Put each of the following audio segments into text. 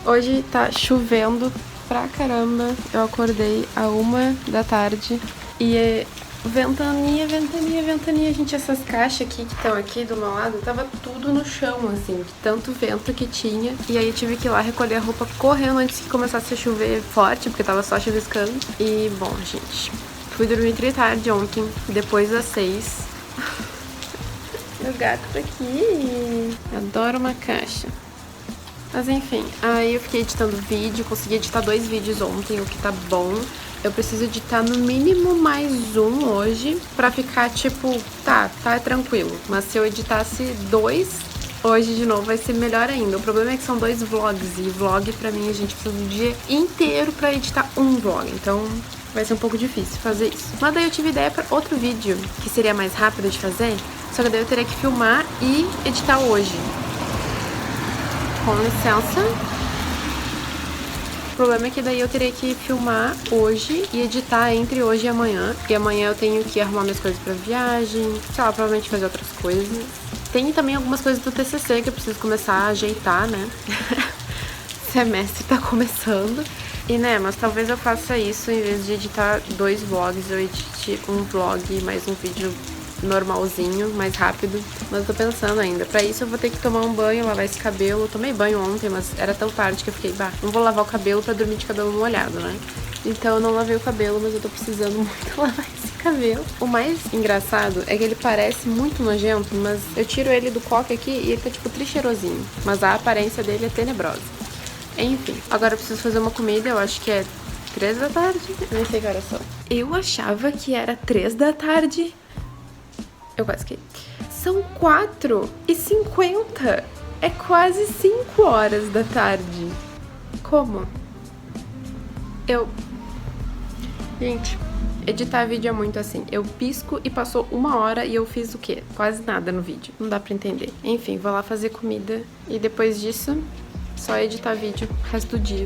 Hoje tá chovendo pra caramba. Eu acordei à 1 da tarde e ventania, ventania, ventania. Gente, essas caixas aqui que estão aqui do meu lado, tava tudo no chão, assim, de tanto vento que tinha. E aí eu tive que ir lá recolher a roupa correndo antes que começasse a chover forte, porque tava só chuviscando. E, bom, gente, fui dormir tri tarde ontem, depois das 6. Meu gato tá aqui. Adoro uma caixa. Mas enfim, aí eu fiquei editando vídeo, consegui editar 2 vídeos ontem, o que tá bom. Eu preciso editar no mínimo mais um hoje pra ficar tipo, tá tranquilo. Mas se eu editasse 2 hoje de novo vai ser melhor ainda. O problema é que são 2 vlogs e vlog pra mim a gente precisa do dia inteiro pra editar um vlog. Então vai ser um pouco difícil fazer isso. Mas daí eu tive ideia pra outro vídeo que seria mais rápido de fazer, só que daí eu teria que filmar e editar hoje. Com licença. O problema é que daí eu teria que filmar hoje e editar entre hoje e amanhã. E amanhã eu tenho que arrumar minhas coisas pra viagem, sei lá, provavelmente fazer outras coisas. Tem também algumas coisas do TCC que eu preciso começar a ajeitar, né? Semestre tá começando. E né, mas talvez eu faça isso em vez de editar 2 vlogs, eu edite um vlog mais um vídeo normalzinho, mais rápido, mas eu tô pensando ainda. Pra isso eu vou ter que tomar um banho, lavar esse cabelo. Eu tomei banho ontem, mas era tão tarde que eu fiquei, não vou lavar o cabelo pra dormir de cabelo molhado, né? Então eu não lavei o cabelo, mas eu tô precisando muito lavar esse cabelo. O mais engraçado é que ele parece muito nojento, mas eu tiro ele do coque aqui e ele tá tipo tricheirosinho. Mas a aparência dele é tenebrosa. Enfim, agora eu preciso fazer uma comida, eu acho que é 3 da tarde. Eu nem sei que horas são. Eu achava que era 3 da tarde. Eu quase que... São 4h50. É quase 5 horas da tarde. Como? Gente, editar vídeo é muito assim. Eu pisco e passou 1 hora e eu fiz o quê? Quase nada no vídeo. Não dá pra entender. Enfim, vou lá fazer comida. E depois disso, só editar vídeo o resto do dia.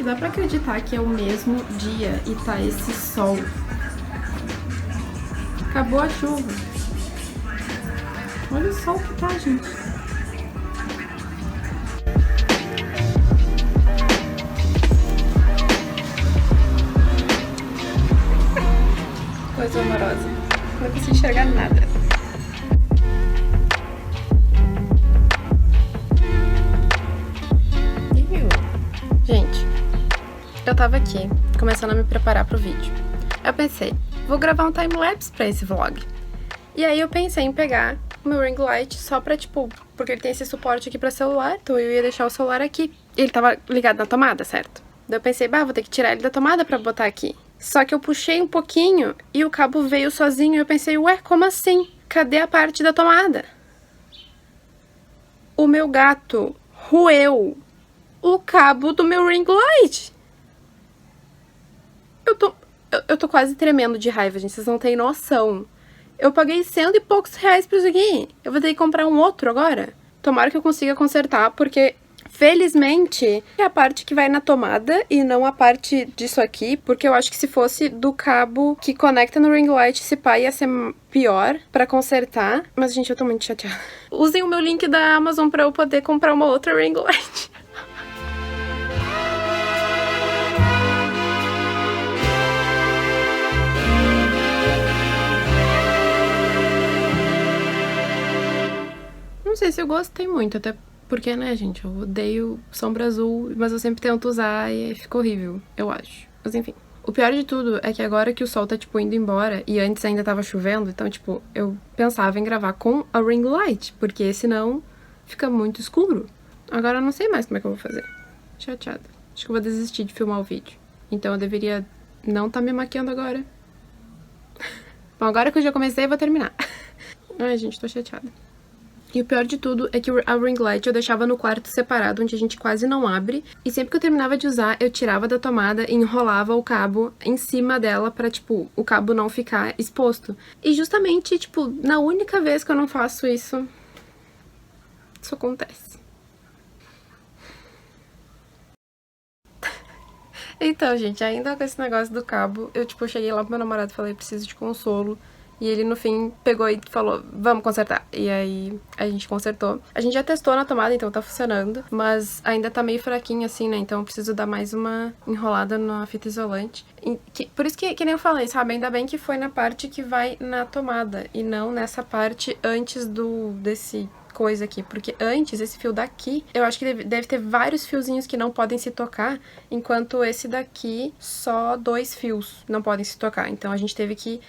Dá pra acreditar que é o mesmo dia e tá esse sol. Acabou a chuva. Olha o sol que tá, gente. Coisa horrorosa. Não consigo enxergar nada. Gente, eu tava aqui, começando a me preparar pro vídeo. Eu pensei, vou gravar um time-lapse pra esse vlog. E aí eu pensei em pegar o meu ring light só pra, tipo, porque ele tem esse suporte aqui pra celular, então eu ia deixar o celular aqui. Ele tava ligado na tomada, certo? Daí eu pensei, vou ter que tirar ele da tomada pra botar aqui. Só que eu puxei um pouquinho e o cabo veio sozinho e eu pensei, ué, como assim? Cadê a parte da tomada? O meu gato roeu o cabo do meu ring light. Eu tô quase tremendo de raiva, gente. Vocês não têm noção. Eu paguei 100 e poucos reais por isso aqui. Eu vou ter que comprar um outro agora. Tomara que eu consiga consertar, porque felizmente é a parte que vai na tomada e não a parte disso aqui, porque eu acho que se fosse do cabo que conecta no ring light, esse pá ia ser pior pra consertar. Mas, gente, eu tô muito chateada. Usem o meu link da Amazon pra eu poder comprar uma outra ring light. Não sei se eu gostei muito, até porque, né, gente, eu odeio sombra azul, mas eu sempre tento usar e fica horrível, eu acho. Mas enfim. O pior de tudo é que agora que o sol tá, tipo, indo embora, e antes ainda tava chovendo, então, tipo, eu pensava em gravar com a ring light, porque senão fica muito escuro. Agora eu não sei mais como é que eu vou fazer. Chateada. Acho que eu vou desistir de filmar o vídeo. Então eu deveria não tá me maquiando agora. Bom, agora que eu já comecei, eu vou terminar. Ai, gente, tô chateada. E o pior de tudo é que a ring light eu deixava no quarto separado, onde a gente quase não abre. E sempre que eu terminava de usar, eu tirava da tomada e enrolava o cabo em cima dela pra, tipo, o cabo não ficar exposto. E justamente, tipo, na única vez que eu não faço isso, isso acontece. Então, gente, ainda com esse negócio do cabo, eu, tipo, cheguei lá pro meu namorado e falei, preciso de consolo. E ele, no fim, pegou e falou, vamos consertar. E aí, a gente consertou. A gente já testou na tomada, então tá funcionando. Mas ainda tá meio fraquinho, assim, né? Então eu preciso dar mais uma enrolada na fita isolante. Por isso que nem eu falei, sabe? Ainda bem que foi na parte que vai na tomada. E não nessa parte antes desse coisa aqui, porque antes, esse fio daqui, eu acho que deve ter vários fiozinhos que não podem se tocar, enquanto esse daqui, só 2 fios não podem se tocar. Então a gente teve que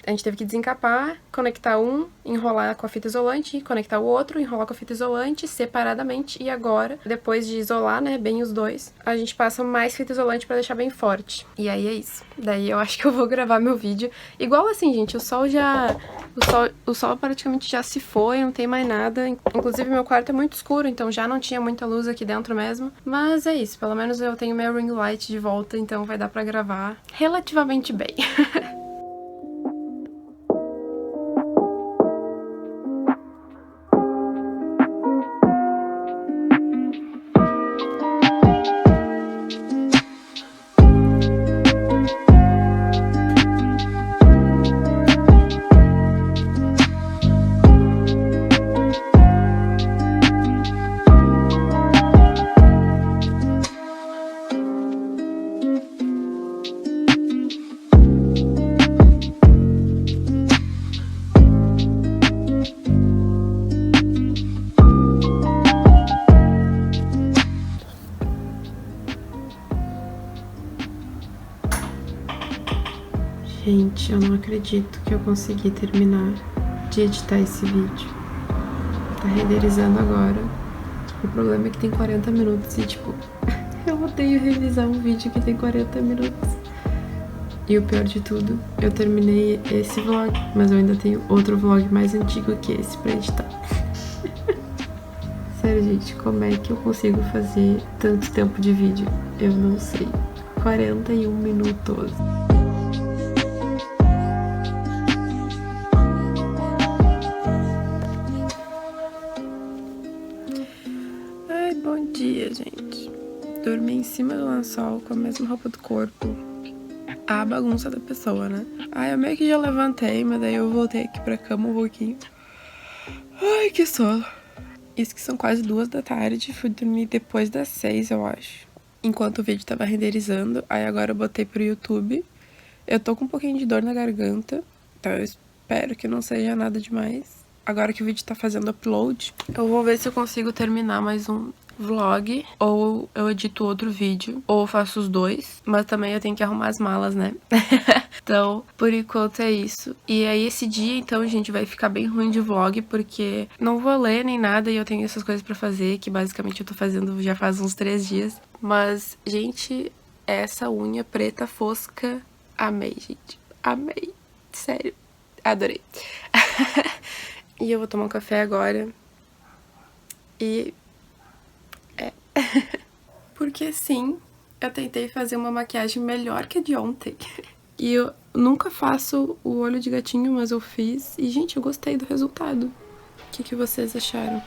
desencapar, conectar um, enrolar com a fita isolante, conectar o outro, enrolar com a fita isolante, separadamente, e agora, depois de isolar, né, bem os dois, a gente passa mais fita isolante pra deixar bem forte. E aí é isso. Daí eu acho que eu vou gravar meu vídeo. Igual assim, gente, o sol praticamente já se foi, não tem mais nada. Inclusive, meu quarto é muito escuro, então já não tinha muita luz aqui dentro mesmo. Mas é isso, pelo menos eu tenho meu ring light de volta, então vai dar pra gravar relativamente bem. Gente, eu não acredito que eu consegui terminar de editar esse vídeo. Tá renderizando agora. O problema é que tem 40 minutos e, tipo, eu odeio revisar um vídeo que tem 40 minutos. E o pior de tudo, eu terminei esse vlog, mas eu ainda tenho outro vlog mais antigo que esse pra editar. Sério, gente, como é que eu consigo fazer tanto tempo de vídeo? Eu não sei. 41 minutos. Bom dia, gente. Dormi em cima do lençol com a mesma roupa do corpo. A bagunça da pessoa, né? Eu meio que já levantei, mas daí eu voltei aqui pra cama um pouquinho. Ai, que sono. Isso que são quase 2 da tarde. Fui dormir depois das 6, eu acho. Enquanto o vídeo tava renderizando. Aí agora eu botei pro YouTube. Eu tô com um pouquinho de dor na garganta. Então eu espero que não seja nada demais. Agora que o vídeo tá fazendo upload, eu vou ver se eu consigo terminar mais um vlog, ou eu edito outro vídeo, ou eu faço os dois, mas também eu tenho que arrumar as malas, né? Então, por enquanto é isso. E aí esse dia, então, gente, vai ficar bem ruim de vlog, porque não vou ler nem nada e eu tenho essas coisas pra fazer, que basicamente eu tô fazendo já faz uns 3 dias. Mas, gente, essa unha preta fosca, amei, gente. Amei. Sério. Adorei. E eu vou tomar um café agora. E... Porque sim, eu tentei fazer uma maquiagem melhor que a de ontem. E eu nunca faço o olho de gatinho, mas eu fiz. E, gente, eu gostei do resultado. O que vocês acharam?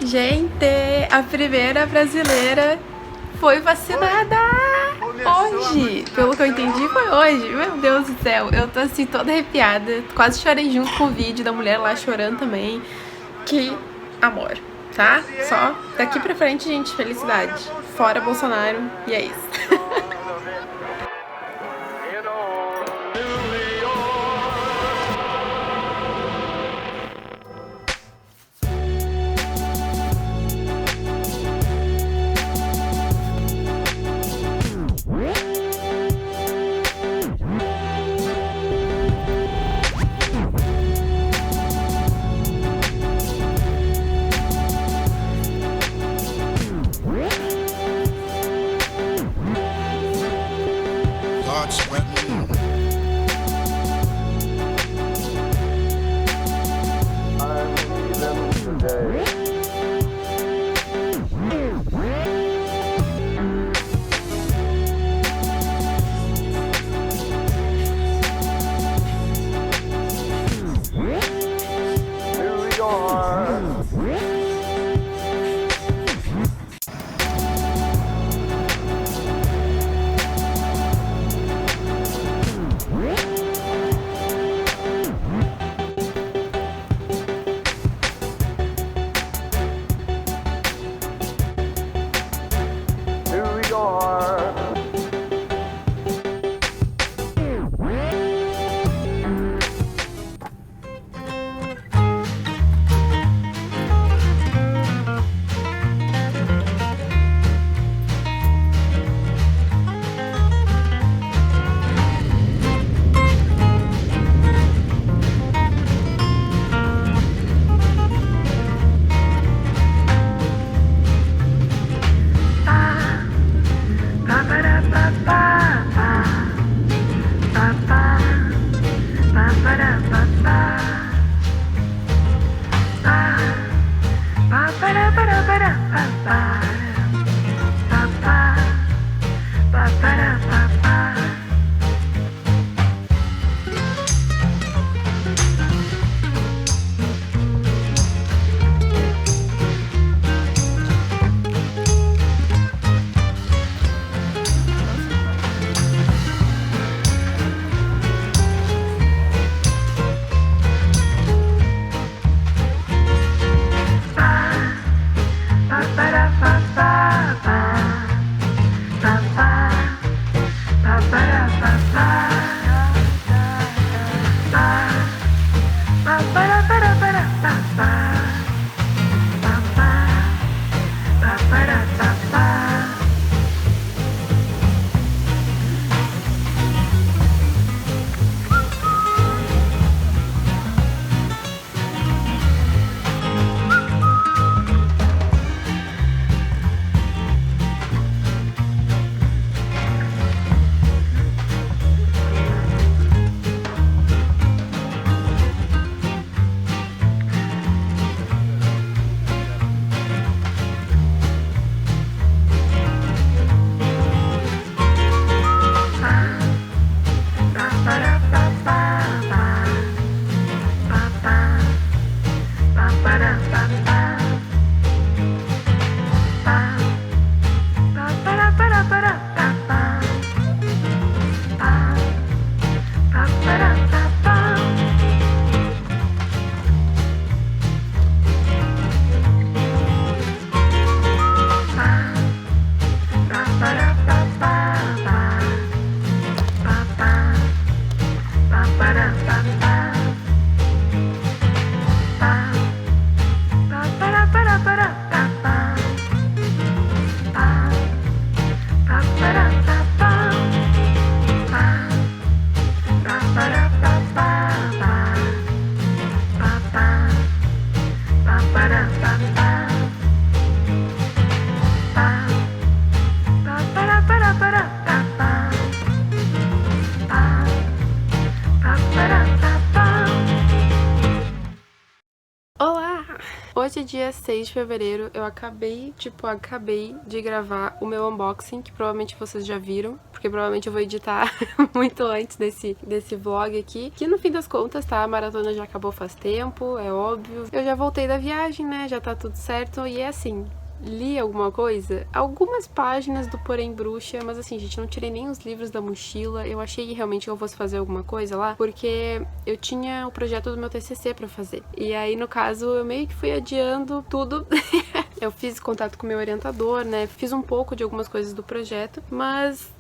Gente, a primeira brasileira foi vacinada hoje. Pelo que eu entendi, foi hoje. Meu Deus do céu, eu tô assim toda arrepiada. Quase chorei junto com o vídeo da mulher lá chorando também. Que amor, tá? Só daqui pra frente, gente, felicidade. Fora Bolsonaro, e é isso. Hoje é dia 6 de fevereiro, eu acabei de gravar o meu unboxing, que provavelmente vocês já viram, porque provavelmente eu vou editar muito antes desse vlog aqui, que no fim das contas, tá, a maratona já acabou faz tempo, é óbvio. Eu já voltei da viagem, né, já tá tudo certo, e é assim, li alguma coisa, algumas páginas do Porém Bruxa, mas assim, gente, não tirei nem os livros da mochila. Eu achei realmente que eu fosse fazer alguma coisa lá, porque eu tinha o projeto do meu TCC pra fazer. E aí, no caso, eu meio que fui adiando tudo. Eu fiz contato com o meu orientador, né, fiz um pouco de algumas coisas do projeto, mas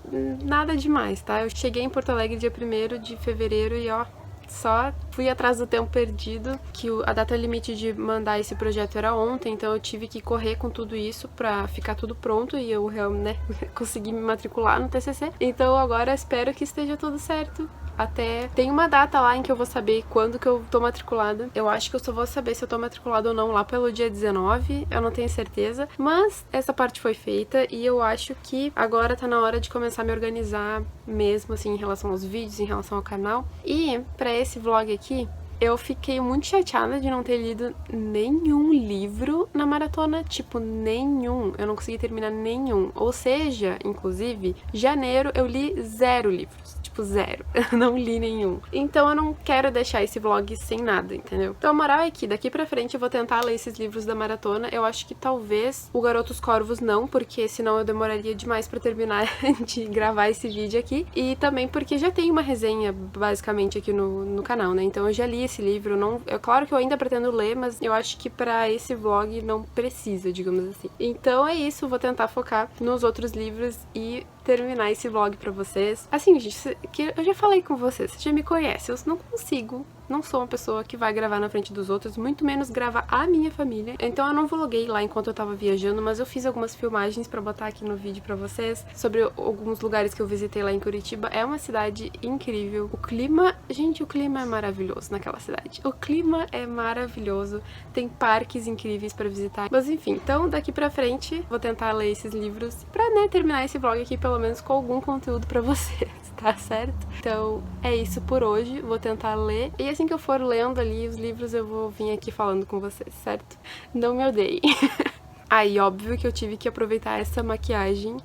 nada demais, tá? Eu cheguei em Porto Alegre dia 1º de fevereiro e ó, só fui atrás do tempo perdido, que a data limite de mandar esse projeto era ontem, então eu tive que correr com tudo isso pra ficar tudo pronto e eu realmente, né, consegui me matricular no TCC. Então agora espero que esteja tudo certo. Até tem uma data lá em que eu vou saber quando que eu tô matriculada. Eu acho que eu só vou saber se eu tô matriculada ou não lá pelo dia 19, eu não tenho certeza. Mas essa parte foi feita e eu acho que agora tá na hora de começar a me organizar mesmo, assim, em relação aos vídeos, em relação ao canal. E pra esse vlog aqui, Eu fiquei muito chateada de não ter lido nenhum livro na maratona, tipo, nenhum. Eu não consegui terminar nenhum. Ou seja, inclusive, janeiro eu li 0 livros. Tipo, 0. Eu não li nenhum. Então eu não quero deixar esse vlog sem nada, entendeu? Então a moral é que daqui pra frente eu vou tentar ler esses livros da maratona. Eu acho que talvez o Garotos Corvos não, porque senão eu demoraria demais pra terminar de gravar esse vídeo aqui. E também porque já tem uma resenha, basicamente, aqui no canal, né? Então eu já li esse livro, não... É claro que eu ainda pretendo ler, mas eu acho que pra esse vlog não precisa, digamos assim. Então é isso, vou tentar focar nos outros livros e terminar esse vlog pra vocês. Assim, gente, que eu já falei com vocês, você já me conhece, eu não consigo, não sou uma pessoa que vai gravar na frente dos outros, muito menos gravar a minha família. Então eu não vloguei lá enquanto eu tava viajando, mas eu fiz algumas filmagens pra botar aqui no vídeo pra vocês, sobre alguns lugares que eu visitei lá em Curitiba. É uma cidade incrível. O clima, gente, o clima é maravilhoso naquela cidade. O clima é maravilhoso, tem parques incríveis pra visitar. Mas enfim, então daqui pra frente vou tentar ler esses livros pra, né, terminar esse vlog aqui pelo menos com algum conteúdo pra vocês, tá certo? Então é isso por hoje, vou tentar ler e assim que eu for lendo ali os livros eu vou vir aqui falando com vocês, certo? Não me odeiem. Aí, óbvio que eu tive que aproveitar essa maquiagem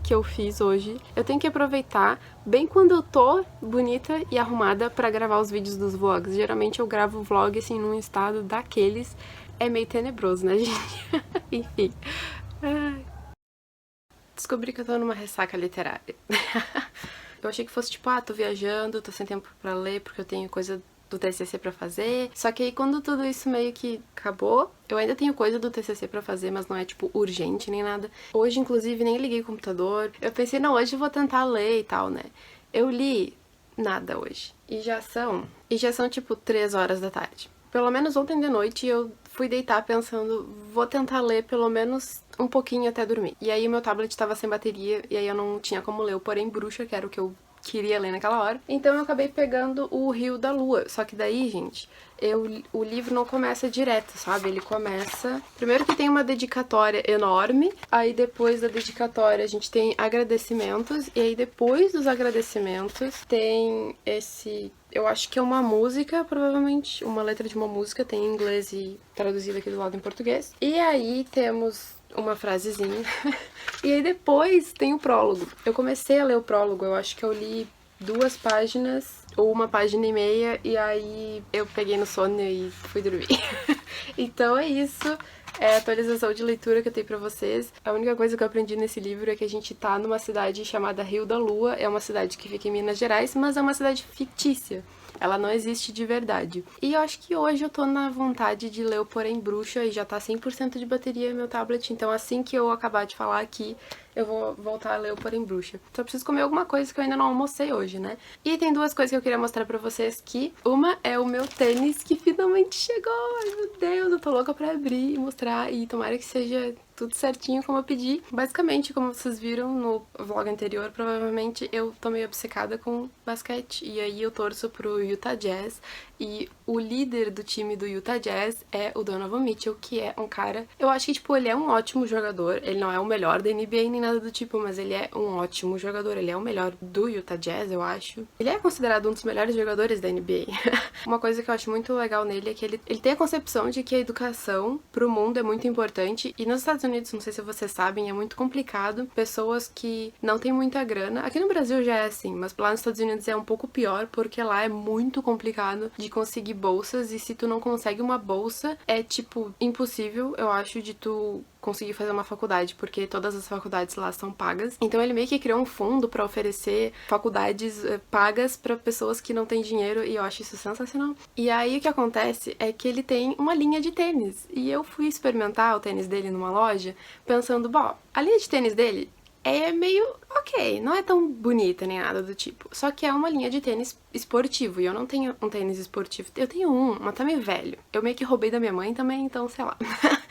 que eu fiz hoje. Eu tenho que aproveitar bem quando eu tô bonita e arrumada pra gravar os vídeos dos vlogs. Geralmente eu gravo o vlog assim num estado daqueles. É meio tenebroso, né, gente? Enfim. Ai. Descobri que eu tô numa ressaca literária. Eu achei que fosse tipo, tô viajando, tô sem tempo pra ler porque eu tenho coisa do TCC pra fazer. Só que aí quando tudo isso meio que acabou, eu ainda tenho coisa do TCC pra fazer, mas não é tipo urgente nem nada. Hoje, inclusive, nem liguei o computador. Eu pensei, não, hoje eu vou tentar ler e tal, né? Eu li nada hoje. E já são tipo 3 horas da tarde. Pelo menos ontem de noite eu fui deitar pensando, vou tentar ler pelo menos um pouquinho até dormir. E aí meu tablet tava sem bateria e aí eu não tinha como ler o Porém Bruxa, que era o que eu queria ler naquela hora. Então eu acabei pegando o Rio da Lua. Só que daí, gente, o livro não começa direto, sabe? Ele começa... Primeiro que tem uma dedicatória enorme, aí depois da dedicatória a gente tem agradecimentos, e aí depois dos agradecimentos tem esse... Eu acho que é uma música, provavelmente, uma letra de uma música, tem em inglês e traduzido aqui do lado em português. E aí temos uma frasezinha. E aí depois tem o prólogo. Eu comecei a ler o prólogo, eu acho que eu li 2 páginas ou 1,5 página, e aí eu peguei no sono e fui dormir. Então é isso. É a atualização de leitura que eu tenho pra vocês. A única coisa que eu aprendi nesse livro é que a gente tá numa cidade chamada Rio da Lua. É uma cidade que fica em Minas Gerais, mas é uma cidade fictícia. Ela não existe de verdade. E eu acho que hoje eu tô na vontade de ler o Porém Bruxa e já tá 100% de bateria no meu tablet. Então assim que eu acabar de falar aqui, eu vou voltar a ler o Porém Bruxa. Só preciso comer alguma coisa que eu ainda não almocei hoje, né? E tem 2 coisas que eu queria mostrar pra vocês que... Uma é o meu tênis que finalmente chegou. Ai, meu Deus, eu tô louca pra abrir e mostrar. E tomara que seja tudo certinho como eu pedi. Basicamente, como vocês viram no vlog anterior, provavelmente eu tô meio obcecada com basquete. E aí eu torço pro Utah Jazz. E o líder do time do Utah Jazz é o Donovan Mitchell, que é um cara... Eu acho que, tipo, ele é um ótimo jogador. Ele não é o melhor da NBA nem nada do tipo, mas ele é um ótimo jogador. Ele é o melhor do Utah Jazz, eu acho. Ele é considerado um dos melhores jogadores da NBA. Uma coisa que eu acho muito legal nele é que ele tem a concepção de que a educação pro mundo é muito importante. E nos Estados Unidos, não sei se vocês sabem, é muito complicado. Pessoas que não têm muita grana... Aqui no Brasil já é assim, mas lá nos Estados Unidos é um pouco pior, porque lá é muito complicado de conseguir bolsas, e se tu não consegue uma bolsa, é tipo impossível, eu acho, de tu conseguir fazer uma faculdade, porque todas as faculdades lá são pagas. Então ele meio que criou um fundo pra oferecer faculdades pagas pra pessoas que não têm dinheiro, e eu acho isso sensacional. E aí o que acontece é que ele tem uma linha de tênis, e eu fui experimentar o tênis dele numa loja, pensando, bom, a linha de tênis dele é meio ok, não é tão bonita nem nada do tipo. Só que é uma linha de tênis esportivo, e eu não tenho um tênis esportivo. Eu tenho um, mas tá meio velho. Eu meio que roubei da minha mãe também, então sei lá.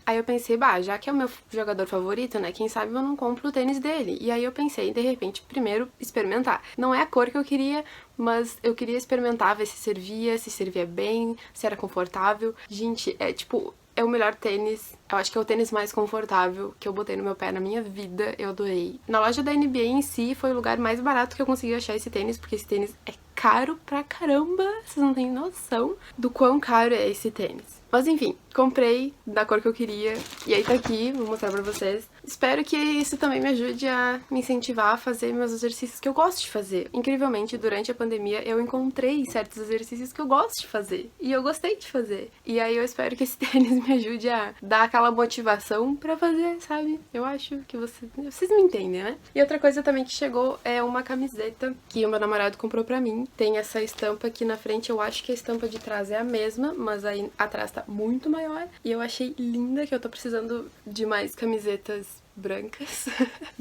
Aí eu pensei, já que é o meu jogador favorito, né, quem sabe eu não compro o tênis dele. E aí eu pensei, de repente, primeiro experimentar. Não é a cor que eu queria, mas eu queria experimentar, ver se servia bem, se era confortável. Gente, é tipo... É o melhor tênis, eu acho que é o tênis mais confortável que eu botei no meu pé na minha vida, eu adorei. Na loja da NBA em si, foi o lugar mais barato que eu consegui achar esse tênis, porque esse tênis é caro pra caramba. Vocês não têm noção do quão caro é esse tênis. Mas enfim, comprei da cor que eu queria e aí tá aqui, vou mostrar pra vocês. Espero que isso também me ajude a me incentivar a fazer meus exercícios que eu gosto de fazer. Incrivelmente, durante a pandemia eu encontrei certos exercícios que eu gosto de fazer e eu gostei de fazer. E aí eu espero que esse tênis me ajude a dar aquela motivação pra fazer, sabe? Eu acho que vocês me entendem, né? E outra coisa também que chegou é uma camiseta que o meu namorado comprou pra mim. Tem essa estampa aqui na frente, eu acho que a estampa de trás é a mesma, mas aí atrás tá muito maior. E eu achei linda, que eu tô precisando de mais camisetas brancas.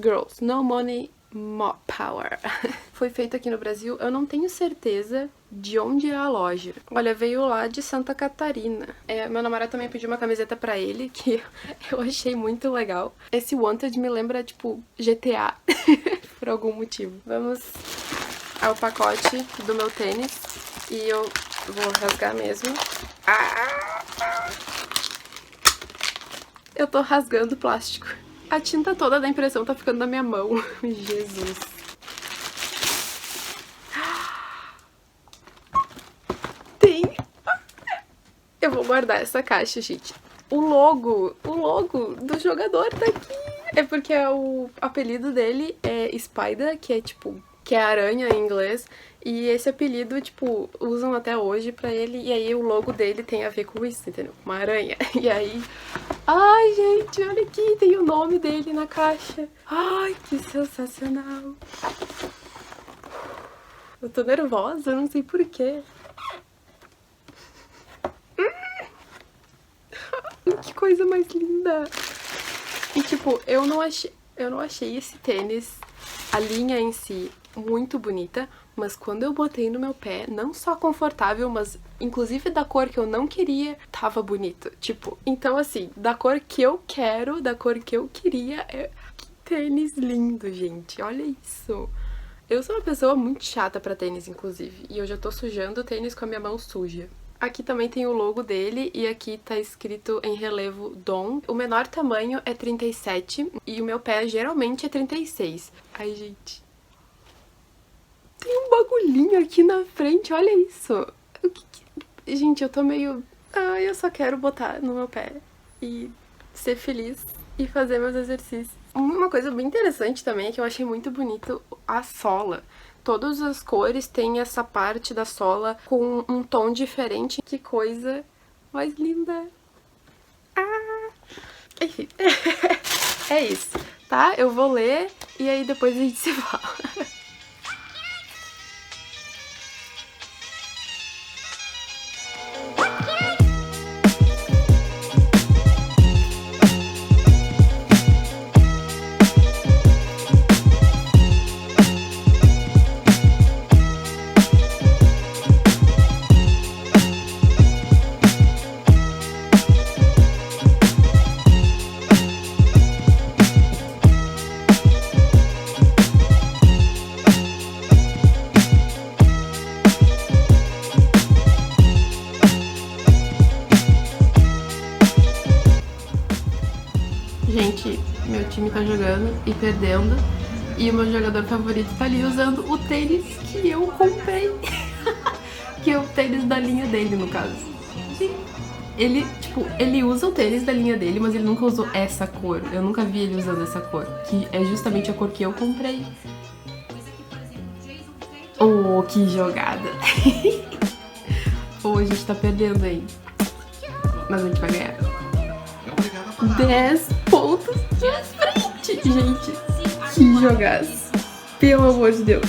Girls, no money, more power. Foi feito aqui no Brasil, eu não tenho certeza de onde é a loja. Olha, veio lá de Santa Catarina. Meu namorado também pediu uma camiseta pra ele, que eu achei muito legal. Esse Wanted me lembra, tipo, GTA, por algum motivo. Vamos ao pacote do meu tênis. E eu vou rasgar mesmo. Eu tô rasgando o plástico. A tinta toda da impressão tá ficando na minha mão. Jesus. Tem. Eu vou guardar essa caixa, gente. O logo do jogador tá aqui. É porque o apelido dele é Spider, que é tipo, que é aranha em inglês. E esse apelido, tipo, usam até hoje pra ele. E aí o logo dele tem a ver com isso, entendeu? Uma aranha. E aí... Ai, gente, olha aqui, tem o nome dele na caixa. Ai, que sensacional. Eu tô nervosa, não sei porquê. Que coisa mais linda. E, tipo, eu não achei esse tênis, a linha em si, muito bonita. Mas quando eu botei no meu pé, não só confortável, mas inclusive da cor que eu não queria, tava bonito. Tipo, então assim, da cor que eu quero, da cor que eu queria, que tênis lindo, gente. Olha isso. Eu sou uma pessoa muito chata pra tênis, inclusive, e eu já tô sujando o tênis com a minha mão suja. Aqui também tem o logo dele e aqui tá escrito em relevo Dom. O menor tamanho é 37 e o meu pé geralmente é 36. Ai, gente... Tem um bagulhinho aqui na frente, olha isso. Gente, eu tô meio... eu só quero botar no meu pé e ser feliz e fazer meus exercícios. Uma coisa bem interessante também é que eu achei muito bonito a sola. Todas as cores têm essa parte da sola com um tom diferente. Que coisa mais linda. Enfim, é isso, tá? Eu vou ler e aí depois a gente se fala. Gente, meu time tá jogando e perdendo. E o meu jogador favorito tá ali usando o tênis que eu comprei. Que é o tênis da linha dele, no caso. Ele usa o tênis da linha dele, mas ele nunca usou essa cor. Eu nunca vi ele usando essa cor, que é justamente a cor que eu comprei. Oh, que jogada. Oh, a gente tá perdendo aí. Mas a gente vai ganhar. 10 pontos de frente, gente. Que jogaço. Pelo amor de Deus.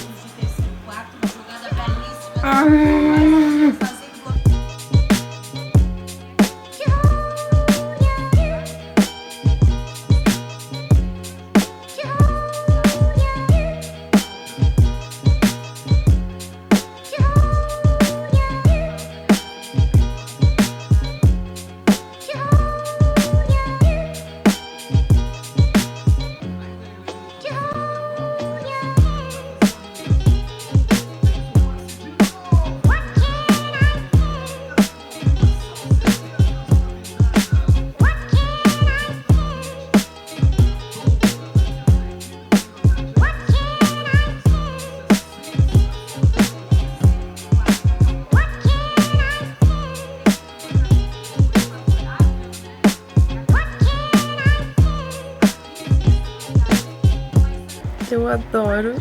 Eu adoro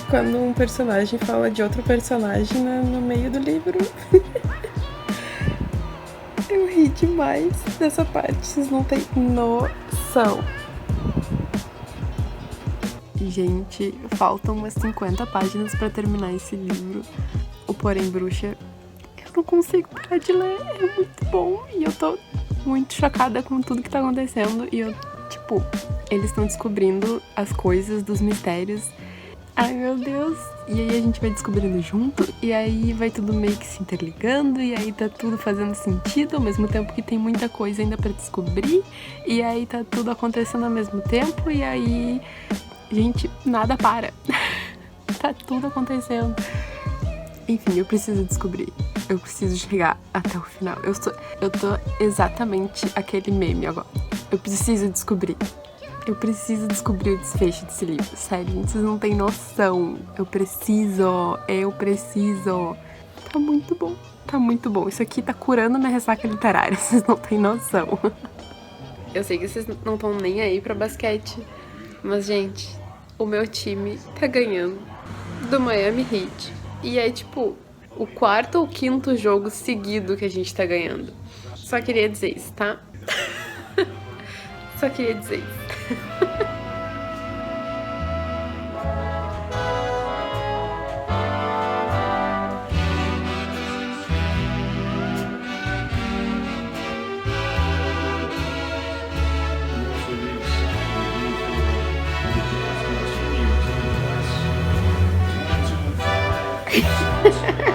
quando um personagem fala de outro personagem no meio do livro. Eu ri demais dessa parte, vocês não têm noção. Gente, faltam umas 50 páginas pra terminar esse livro. O Porém Bruxa, eu não consigo parar de ler, é muito bom. E eu tô muito chocada com tudo que tá acontecendo. E eu, tipo, eles estão descobrindo as coisas dos mistérios. Ai, meu Deus. E aí a gente vai descobrindo junto, e aí vai tudo meio que se interligando, e aí tá tudo fazendo sentido, ao mesmo tempo que tem muita coisa ainda pra descobrir, e aí tá tudo acontecendo ao mesmo tempo, e aí... Gente, nada para. Tá tudo acontecendo. Enfim, eu preciso descobrir. Eu preciso chegar até o final. Eu tô exatamente aquele meme agora. Eu preciso descobrir. Eu preciso descobrir o desfecho desse livro. Sério, vocês não têm noção. Eu preciso. Tá muito bom. Tá muito bom. Isso aqui tá curando minha ressaca literária. Vocês não têm noção. Eu sei que vocês não estão nem aí pra basquete. Mas, gente, o meu time tá ganhando do Miami Heat. E é, tipo, o 4º ou 5º jogo seguido que a gente tá ganhando. Só queria dizer isso, tá? Só queria dizer isso.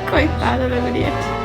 Coitada da guria.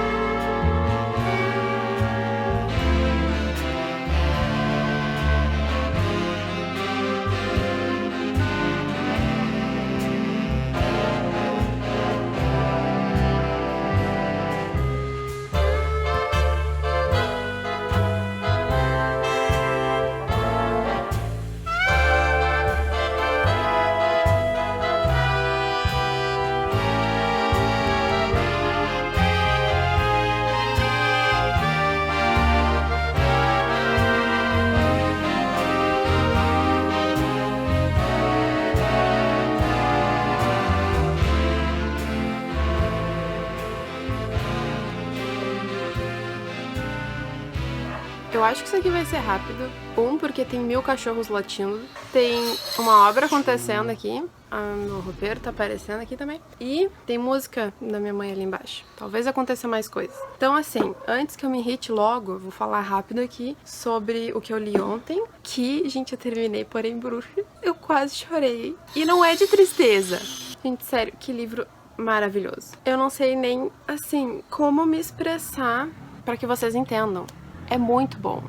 Eu acho que isso aqui vai ser rápido. Porque tem 1000 cachorros latindo. Tem uma obra acontecendo aqui. Meu roupeiro tá aparecendo aqui também. E tem música da minha mãe ali embaixo. Talvez aconteça mais coisas. Então, assim, antes que eu me irrite logo, eu vou falar rápido aqui sobre o que eu li ontem. Que, gente, eu terminei Porém Bruxa. Eu quase chorei. E não é de tristeza. Gente, sério, que livro maravilhoso. Eu não sei nem, assim, como me expressar pra que vocês entendam. É muito bom.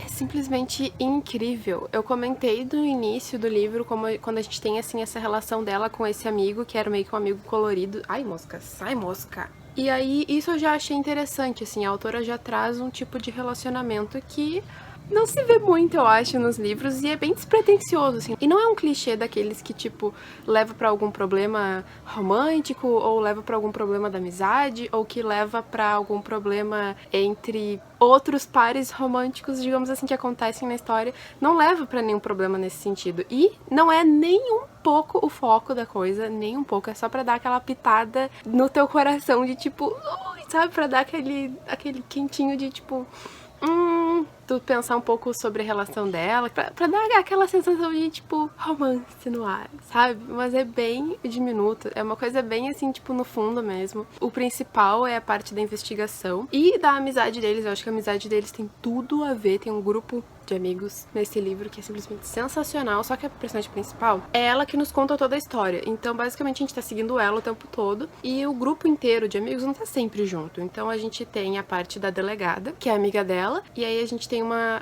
É simplesmente incrível. Eu comentei do início do livro, quando a gente tem, assim, essa relação dela com esse amigo, que era meio que um amigo colorido. Ai, mosca, sai, mosca. E aí, isso eu já achei interessante, assim, a autora já traz um tipo de relacionamento que não se vê muito, eu acho, nos livros, e é bem despretensioso, assim. E não é um clichê daqueles que, tipo, leva pra algum problema romântico, ou leva pra algum problema da amizade, ou que leva pra algum problema entre outros pares românticos, digamos assim, que acontecem na história. Não leva pra nenhum problema nesse sentido. E não é nem um pouco o foco da coisa, nem um pouco. É só pra dar aquela pitada no teu coração de, tipo, sabe? Pra dar aquele quentinho de, tipo... tu pensar um pouco sobre a relação dela, pra dar aquela sensação de, tipo, romance no ar, sabe? Mas é bem diminuto, é uma coisa bem, assim, tipo, no fundo mesmo. O principal é a parte da investigação e da amizade deles. Eu acho que a amizade deles tem tudo a ver, tem um grupo de amigos nesse livro que é simplesmente sensacional, só que a personagem principal é ela que nos conta toda a história. Então, basicamente, a gente tá seguindo ela o tempo todo e o grupo inteiro de amigos não tá sempre junto. Então, a gente tem a parte da delegada, que é amiga dela, e aí a gente tem uma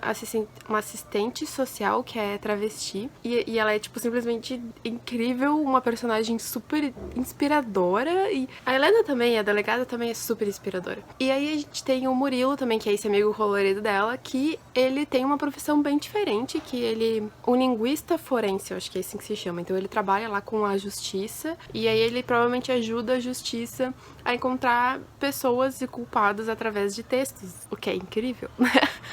assistente social, que é travesti, e ela é, tipo, simplesmente incrível, uma personagem super inspiradora, e a Helena também, a delegada também é super inspiradora. E aí a gente tem o Murilo também, que é esse amigo colorido dela, que ele tem uma profissão profissão bem diferente, que ele... Um linguista forense, eu acho que é assim que se chama. Então ele trabalha lá com a justiça, e aí ele provavelmente ajuda a justiça a encontrar pessoas e culpados através de textos, o que é incrível.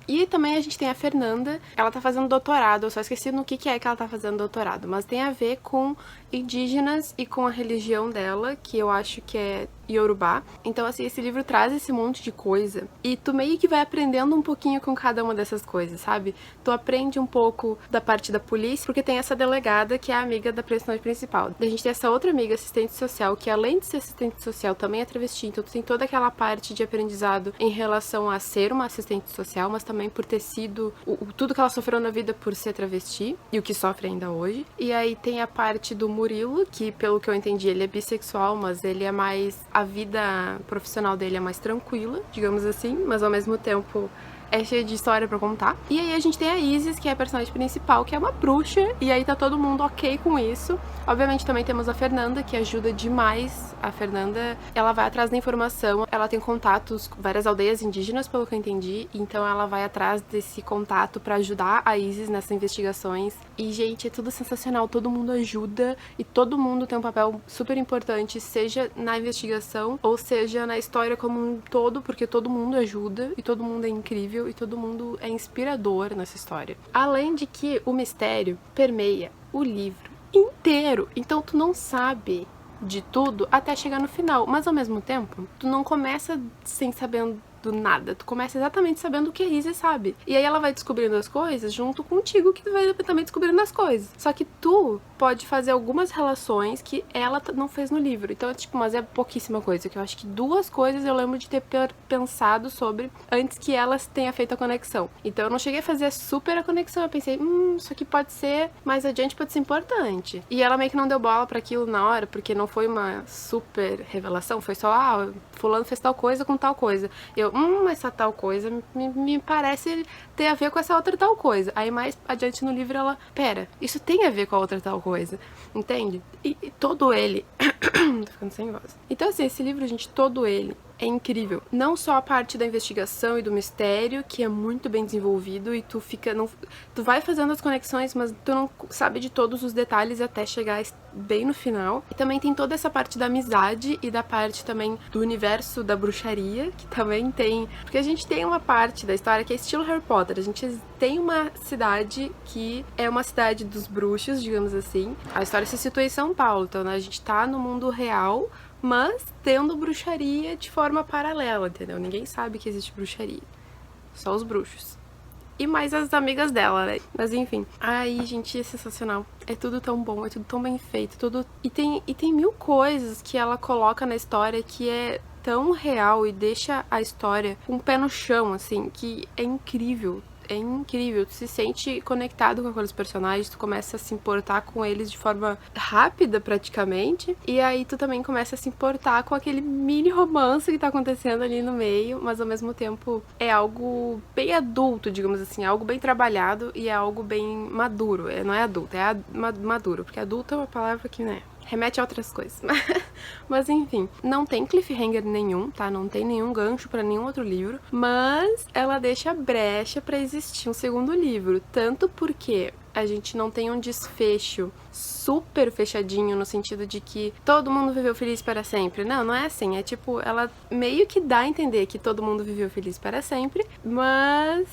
E também a gente tem a Fernanda, ela tá fazendo doutorado, eu só esqueci no que é que ela tá fazendo doutorado, mas tem a ver com indígenas e com a religião dela, que eu acho que é Yorubá. Então, assim, esse livro traz esse monte de coisa e tu meio que vai aprendendo um pouquinho com cada uma dessas coisas, sabe? Tu aprende um pouco da parte da polícia, porque tem essa delegada que é a amiga da personagem principal. A gente tem essa outra amiga, assistente social, que além de ser assistente social, também é travesti. Então, tu tem toda aquela parte de aprendizado em relação a ser uma assistente social, mas também por ter sido tudo que ela sofreu na vida por ser travesti e o que sofre ainda hoje. E aí tem a parte do Murilo, que pelo que eu entendi, ele é bissexual, mas ele é mais... A vida profissional dele é mais tranquila, digamos assim, mas ao mesmo tempo é cheia de história pra contar. E aí a gente tem a Isis, que é a personagem principal, que é uma bruxa, e aí tá todo mundo ok com isso. Obviamente também temos a Fernanda, que ajuda demais. A Fernanda, ela vai atrás da informação, ela tem contatos com várias aldeias indígenas, pelo que eu entendi, então ela vai atrás desse contato pra ajudar a Isis nessas investigações. E, gente, é tudo sensacional, todo mundo ajuda e todo mundo tem um papel super importante, seja na investigação ou seja na história como um todo, porque todo mundo ajuda e todo mundo é incrível e todo mundo é inspirador nessa história. Além de que o mistério permeia o livro inteiro, então tu não sabe de tudo até chegar no final, mas ao mesmo tempo, tu não começa sem sabendo do nada, tu começa exatamente sabendo o que a Isis sabe. E aí ela vai descobrindo as coisas junto contigo, que tu vai também descobrindo as coisas. Só que tu pode fazer algumas relações que ela não fez no livro. Então é tipo, mas é pouquíssima coisa, que eu acho que 2 coisas eu lembro de ter pensado sobre antes que ela tenha feito a conexão. Então eu não cheguei a fazer super a conexão, eu pensei, isso aqui pode ser, mais adiante pode ser importante. E ela meio que não deu bola pra aquilo na hora, porque não foi uma super revelação, foi só, fulano fez tal coisa com tal coisa. Eu, essa tal coisa me parece ter a ver com essa outra tal coisa. Aí mais adiante no livro ela, pera, isso tem a ver com a outra tal coisa, entende? E todo ele... Tô ficando sem voz. Então assim, esse livro, gente, todo ele é incrível. Não só a parte da investigação e do mistério, que é muito bem desenvolvido e tu fica... tu vai fazendo as conexões, mas tu não sabe de todos os detalhes até chegar bem no final. E também tem toda essa parte da amizade e da parte também do universo da bruxaria, que também tem... Porque a gente tem uma parte da história que é estilo Harry Potter. A gente tem uma cidade que é uma cidade dos bruxos, digamos assim. A história se situa em São Paulo, então né, a gente tá no mundo real, mas tendo bruxaria de forma paralela, entendeu? Ninguém sabe que existe bruxaria. Só os bruxos. E mais as amigas dela, né? Mas enfim. Ai, gente, é sensacional. É tudo tão bom, é tudo tão bem feito. Tudo... E tem 1000 coisas que ela coloca na história que é tão real e deixa a história com o pé no chão, assim, que é incrível. É incrível, tu se sente conectado com aqueles personagens, tu começa a se importar com eles de forma rápida praticamente, e aí tu também começa a se importar com aquele mini romance que tá acontecendo ali no meio, mas ao mesmo tempo é algo bem adulto, digamos assim, é algo bem trabalhado e é algo bem maduro, não é adulto, é maduro, porque adulto é uma palavra que, né, remete a outras coisas. Mas enfim, não tem cliffhanger nenhum, tá? Não tem nenhum gancho pra nenhum outro livro, mas ela deixa brecha pra existir um segundo livro, tanto porque a gente não tem um desfecho super fechadinho no sentido de que todo mundo viveu feliz para sempre. Não, não é assim. É tipo, ela meio que dá a entender que todo mundo viveu feliz para sempre, mas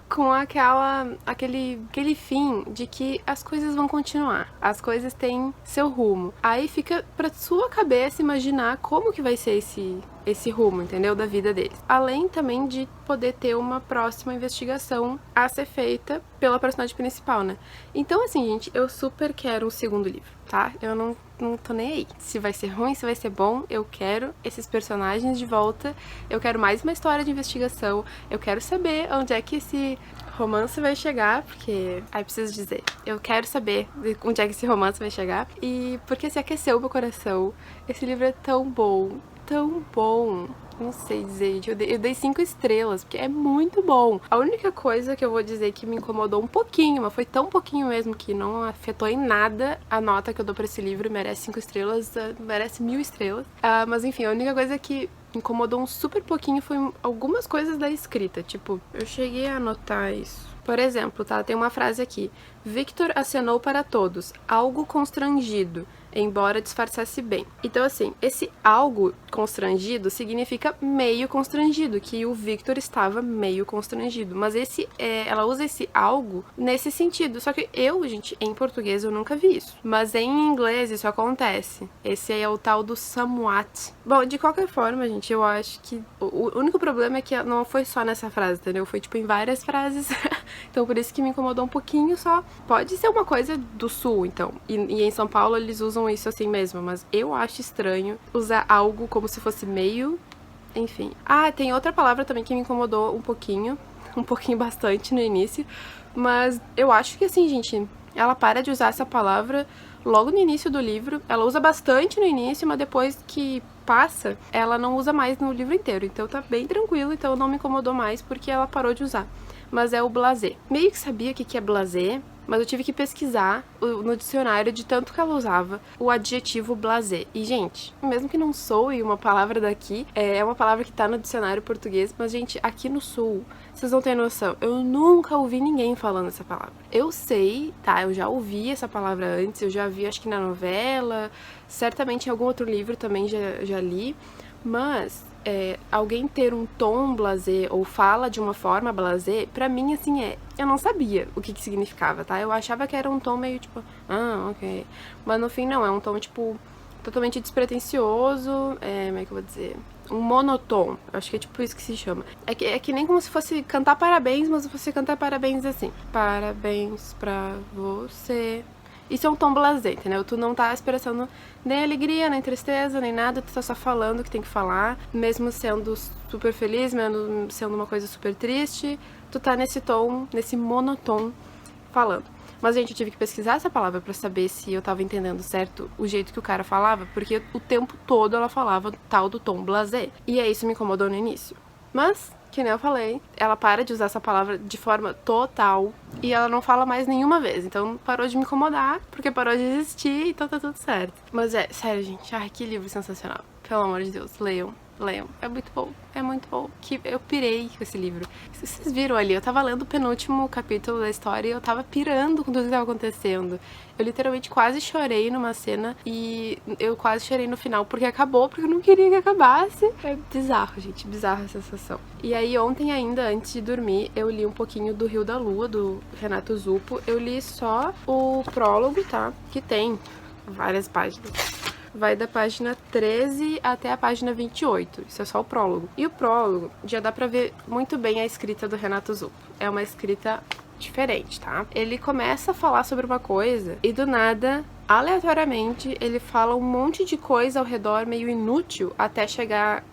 com aquele fim de que as coisas vão continuar, as coisas têm seu rumo. Aí fica pra sua cabeça imaginar como que vai ser esse rumo, entendeu? Da vida deles. Além também de poder ter uma próxima investigação a ser feita pela personagem principal, né? Então, assim, gente, eu super quero um segundo livro, tá? Eu não tô nem aí. Se vai ser ruim, se vai ser bom, eu quero esses personagens de volta, eu quero mais uma história de investigação, eu quero saber onde é que esse romance vai chegar, porque... Aí preciso dizer, eu quero saber onde é que esse romance vai chegar, e porque se aqueceu meu coração, esse livro é tão bom, não sei dizer, gente, eu dei 5 estrelas, porque é muito bom. A única coisa que eu vou dizer que me incomodou um pouquinho, mas foi tão pouquinho mesmo que não afetou em nada a nota que eu dou pra esse livro, merece 5 estrelas, merece 1000 estrelas. Mas enfim, a única coisa que incomodou um super pouquinho foi algumas coisas da escrita, tipo, eu cheguei a anotar isso. Por exemplo, tá? Tem uma frase aqui. Victor acenou para todos, algo constrangido, embora disfarçasse bem. Então, assim, esse algo constrangido significa meio constrangido, que o Victor estava meio constrangido. Mas ela usa esse algo nesse sentido. Só que gente, em português eu nunca vi isso. Mas em inglês isso acontece. Esse aí é o tal do somewhat. Bom, de qualquer forma, gente, eu acho que o único problema é que não foi só nessa frase, entendeu? Foi, tipo, em várias frases. Então, por isso que me incomodou um pouquinho só. Pode ser uma coisa do sul, então. E em São Paulo eles usam isso assim mesmo, mas eu acho estranho usar algo como se fosse meio... Enfim. Ah, tem outra palavra também que me incomodou um pouquinho bastante no início, mas eu acho que assim, gente, ela para de usar essa palavra logo no início do livro. Ela usa bastante no início, mas depois que passa, ela não usa mais no livro inteiro. Então tá bem tranquilo, então não me incomodou mais porque ela parou de usar. Mas é o blasé. Meio que sabia o que é blasé, mas eu tive que pesquisar no dicionário de tanto que ela usava o adjetivo blasé. E, gente, mesmo que não soe uma palavra daqui, é uma palavra que tá no dicionário português, mas, gente, aqui no sul, vocês não têm noção, eu nunca ouvi ninguém falando essa palavra. Eu sei, tá, eu já ouvi essa palavra antes, eu já vi, acho que na novela, certamente em algum outro livro também já li, mas... alguém ter um tom blasé ou fala de uma forma blasé, pra mim, assim, eu não sabia o que significava, tá? Eu achava que era um tom meio, tipo, ok. Mas no fim, não, é um tom, tipo, totalmente despretensioso, como é que eu vou dizer? Um monotom, acho que é tipo isso que se chama. É que nem como se fosse cantar parabéns, mas você cantar parabéns assim. Parabéns pra você... Isso é um tom blasé, entendeu? Tu não tá expressando nem alegria, nem tristeza, nem nada, tu tá só falando o que tem que falar, mesmo sendo super feliz, mesmo sendo uma coisa super triste, tu tá nesse tom, nesse monotom falando. Mas, gente, eu tive que pesquisar essa palavra pra saber se eu tava entendendo certo o jeito que o cara falava, porque o tempo todo ela falava tal do tom blasé. E aí isso me incomodou no início. Mas... que nem eu falei, ela para de usar essa palavra de forma total e ela não fala mais nenhuma vez. Então parou de me incomodar, porque parou de existir, então tá tudo certo. Mas sério, gente, que livro sensacional. Pelo amor de Deus, leiam. É muito bom, é muito bom. Eu pirei com esse livro. Vocês viram ali, eu tava lendo o penúltimo capítulo da história e eu tava pirando com tudo que tava acontecendo. Eu literalmente quase chorei numa cena e eu quase chorei no final porque acabou, porque eu não queria que acabasse. É bizarro, gente, bizarra a sensação. E aí ontem ainda, antes de dormir, eu li um pouquinho do Rio da Lua, do Renato Zuppo. Eu li só o prólogo, tá? Que tem várias páginas. Vai da página 13 até a página 28. Isso é só o prólogo. E o prólogo, já dá pra ver muito bem a escrita do Renato Zuppo. É uma escrita diferente, tá? Ele começa a falar sobre uma coisa e do nada, aleatoriamente, ele fala um monte de coisa ao redor meio inútil até chegar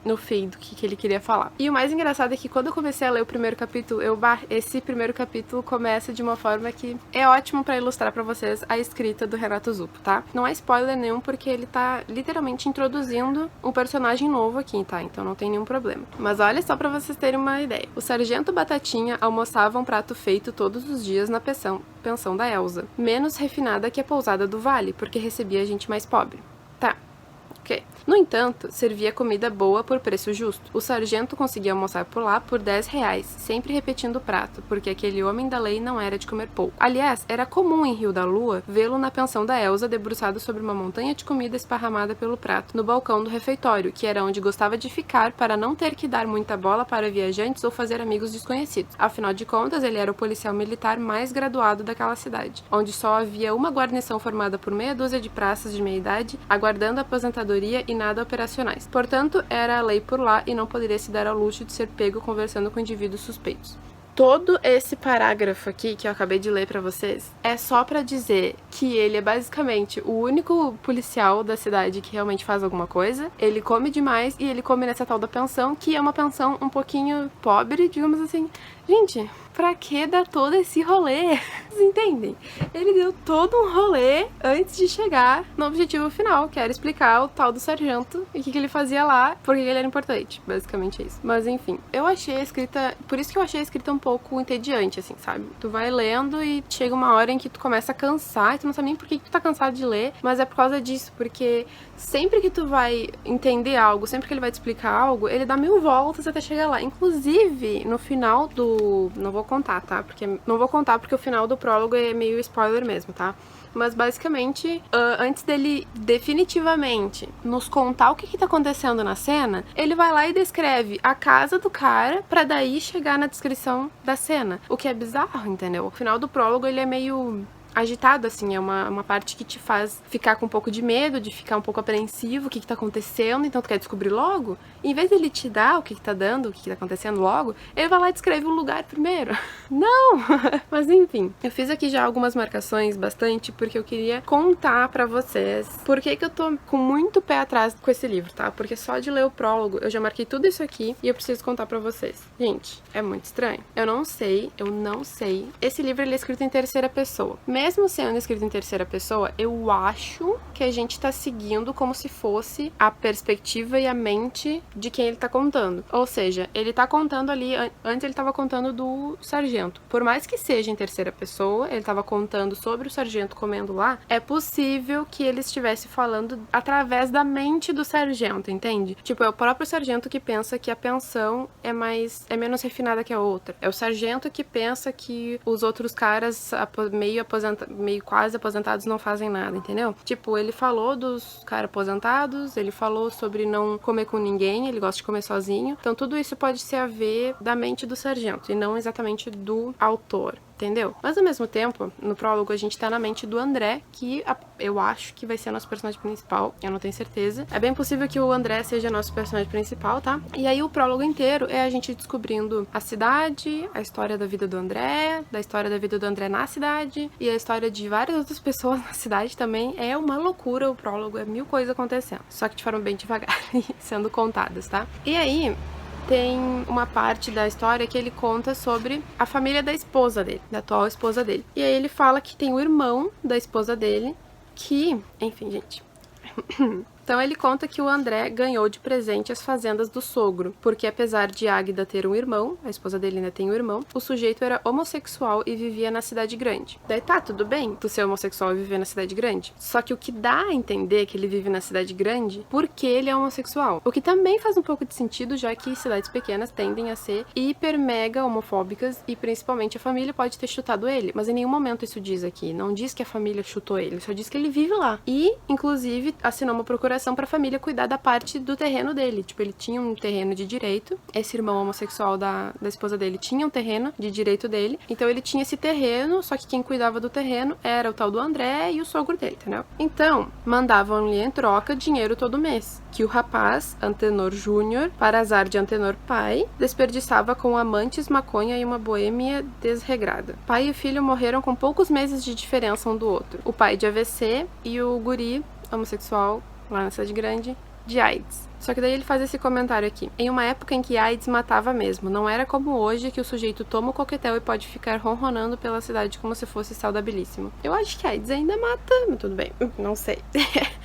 no fim do que ele queria falar. E o mais engraçado é que quando eu comecei a ler o primeiro capítulo, esse primeiro capítulo começa de uma forma que é ótimo pra ilustrar pra vocês a escrita do Renato Zuppo, tá? Não é spoiler nenhum porque ele tá literalmente introduzindo um personagem novo aqui, tá? Então não tem nenhum problema. Mas olha só pra vocês terem uma ideia. O Sargento Batatinha almoçava um prato feito todos os dias na pensão da Elsa, menos refinada que a pousada do Vale, porque recebia gente mais pobre. Tá, ok. No entanto, servia comida boa por preço justo. O sargento conseguia almoçar por lá por R$10, sempre repetindo o prato, porque aquele homem da lei não era de comer pouco. Aliás, era comum em Rio da Lua vê-lo na pensão da Elsa debruçado sobre uma montanha de comida esparramada pelo prato, no balcão do refeitório, que era onde gostava de ficar para não ter que dar muita bola para viajantes ou fazer amigos desconhecidos. Afinal de contas, ele era o policial militar mais graduado daquela cidade, onde só havia uma guarnição formada por meia dúzia de praças de meia-idade, aguardando a aposentadoria e nada operacionais. Portanto, era a lei por lá e não poderia se dar ao luxo de ser pego conversando com indivíduos suspeitos. Todo esse parágrafo aqui que eu acabei de ler pra vocês é só pra dizer que ele é basicamente o único policial da cidade que realmente faz alguma coisa. Ele come demais e ele come nessa tal da pensão, que é uma pensão um pouquinho pobre, digamos assim. Gente, pra que dar todo esse rolê? Vocês entendem? Ele deu todo um rolê antes de chegar no objetivo final, que era explicar o tal do sargento e o que ele fazia lá, porque ele era importante. Basicamente é isso. Mas enfim, eu achei a escrita... Por isso que eu achei a escrita um pouco entediante, assim, sabe? Tu vai lendo e chega uma hora em que tu começa a cansar e tu não sabe nem por que tu tá cansado de ler, mas é por causa disso, porque sempre que tu vai entender algo, sempre que ele vai te explicar algo, ele dá 1000 voltas até chegar lá. Inclusive, no final do Não vou contar, tá? Não vou contar porque o final do prólogo é meio spoiler mesmo, tá? Mas basicamente, antes dele definitivamente nos contar o que tá acontecendo na cena, ele vai lá e descreve a casa do cara pra daí chegar na descrição da cena. O que é bizarro, entendeu? O final do prólogo ele é meio agitado, assim, é uma parte que te faz ficar com um pouco de medo, de ficar um pouco apreensivo, o que tá acontecendo, então tu quer descobrir logo. E em vez dele te dar o que tá dando, o que tá acontecendo logo, ele vai lá e descreve o lugar primeiro. Não! Mas enfim, eu fiz aqui já algumas marcações bastante, porque eu queria contar pra vocês por que eu tô com muito pé atrás com esse livro, tá? Porque só de ler o prólogo, eu já marquei tudo isso aqui e eu preciso contar pra vocês. Gente, é muito estranho. Eu não sei. Esse livro ele é escrito em terceira pessoa. Mesmo sendo escrito em terceira pessoa, eu acho que a gente tá seguindo como se fosse a perspectiva e a mente de quem ele tá contando. Ou seja, ele tá contando ali, antes ele tava contando do sargento. Por mais que seja em terceira pessoa, ele tava contando sobre o sargento comendo lá, é possível que ele estivesse falando através da mente do sargento, entende? Tipo, é o próprio sargento que pensa que a pensão é menos refinada que a outra. É o sargento que pensa que os outros caras meio quase aposentados não fazem nada, entendeu? Tipo, ele falou dos caras aposentados, ele falou sobre não comer com ninguém, ele gosta de comer sozinho. Então tudo isso pode ser a ver da mente do sargento e não exatamente do autor. Entendeu? Mas ao mesmo tempo, no prólogo a gente tá na mente do André, que eu acho que vai ser nosso personagem principal, eu não tenho certeza. É bem possível que o André seja nosso personagem principal, tá? E aí o prólogo inteiro é a gente descobrindo a cidade, a história da vida do André, da história da vida do André na cidade, e a história de várias outras pessoas na cidade também. É uma loucura o prólogo, é mil coisas acontecendo. Só que de forma bem devagar e sendo contadas, tá? E aí tem uma parte da história que ele conta sobre a família da esposa dele, da atual esposa dele. E aí ele fala que tem o irmão da esposa dele que... Enfim, gente... Então ele conta que o André ganhou de presente as fazendas do sogro, porque apesar de Águida ter um irmão, a esposa dele ainda tem um irmão, o sujeito era homossexual e vivia na cidade grande. Daí tá, tudo bem, tu ser homossexual e viver na cidade grande. Só que o que dá a entender que ele vive na cidade grande, porque ele é homossexual. O que também faz um pouco de sentido, já que cidades pequenas tendem a ser hiper mega homofóbicas e principalmente a família pode ter chutado ele, mas em nenhum momento isso diz aqui. Não diz que a família chutou ele, só diz que ele vive lá. E, inclusive, assinou uma procuração pra família cuidar da parte do terreno dele. Tipo, ele tinha um terreno de direito. Esse irmão homossexual da esposa dele tinha um terreno de direito dele. Então ele tinha esse terreno, só que quem cuidava do terreno era o tal do André e o sogro dele, entendeu? Então, mandavam-lhe em troca dinheiro todo mês, que o rapaz, Antenor Júnior, para azar de Antenor pai, desperdiçava com amantes, maconha e uma boêmia desregrada. Pai e filho morreram com poucos meses de diferença um do outro. O pai de AVC e o guri homossexual lá na cidade grande, de AIDS. Só que daí ele faz esse comentário aqui. Em uma época em que AIDS matava mesmo, não era como hoje que o sujeito toma o coquetel e pode ficar ronronando pela cidade como se fosse saudabilíssimo. Eu acho que AIDS ainda mata, mas tudo bem, não sei.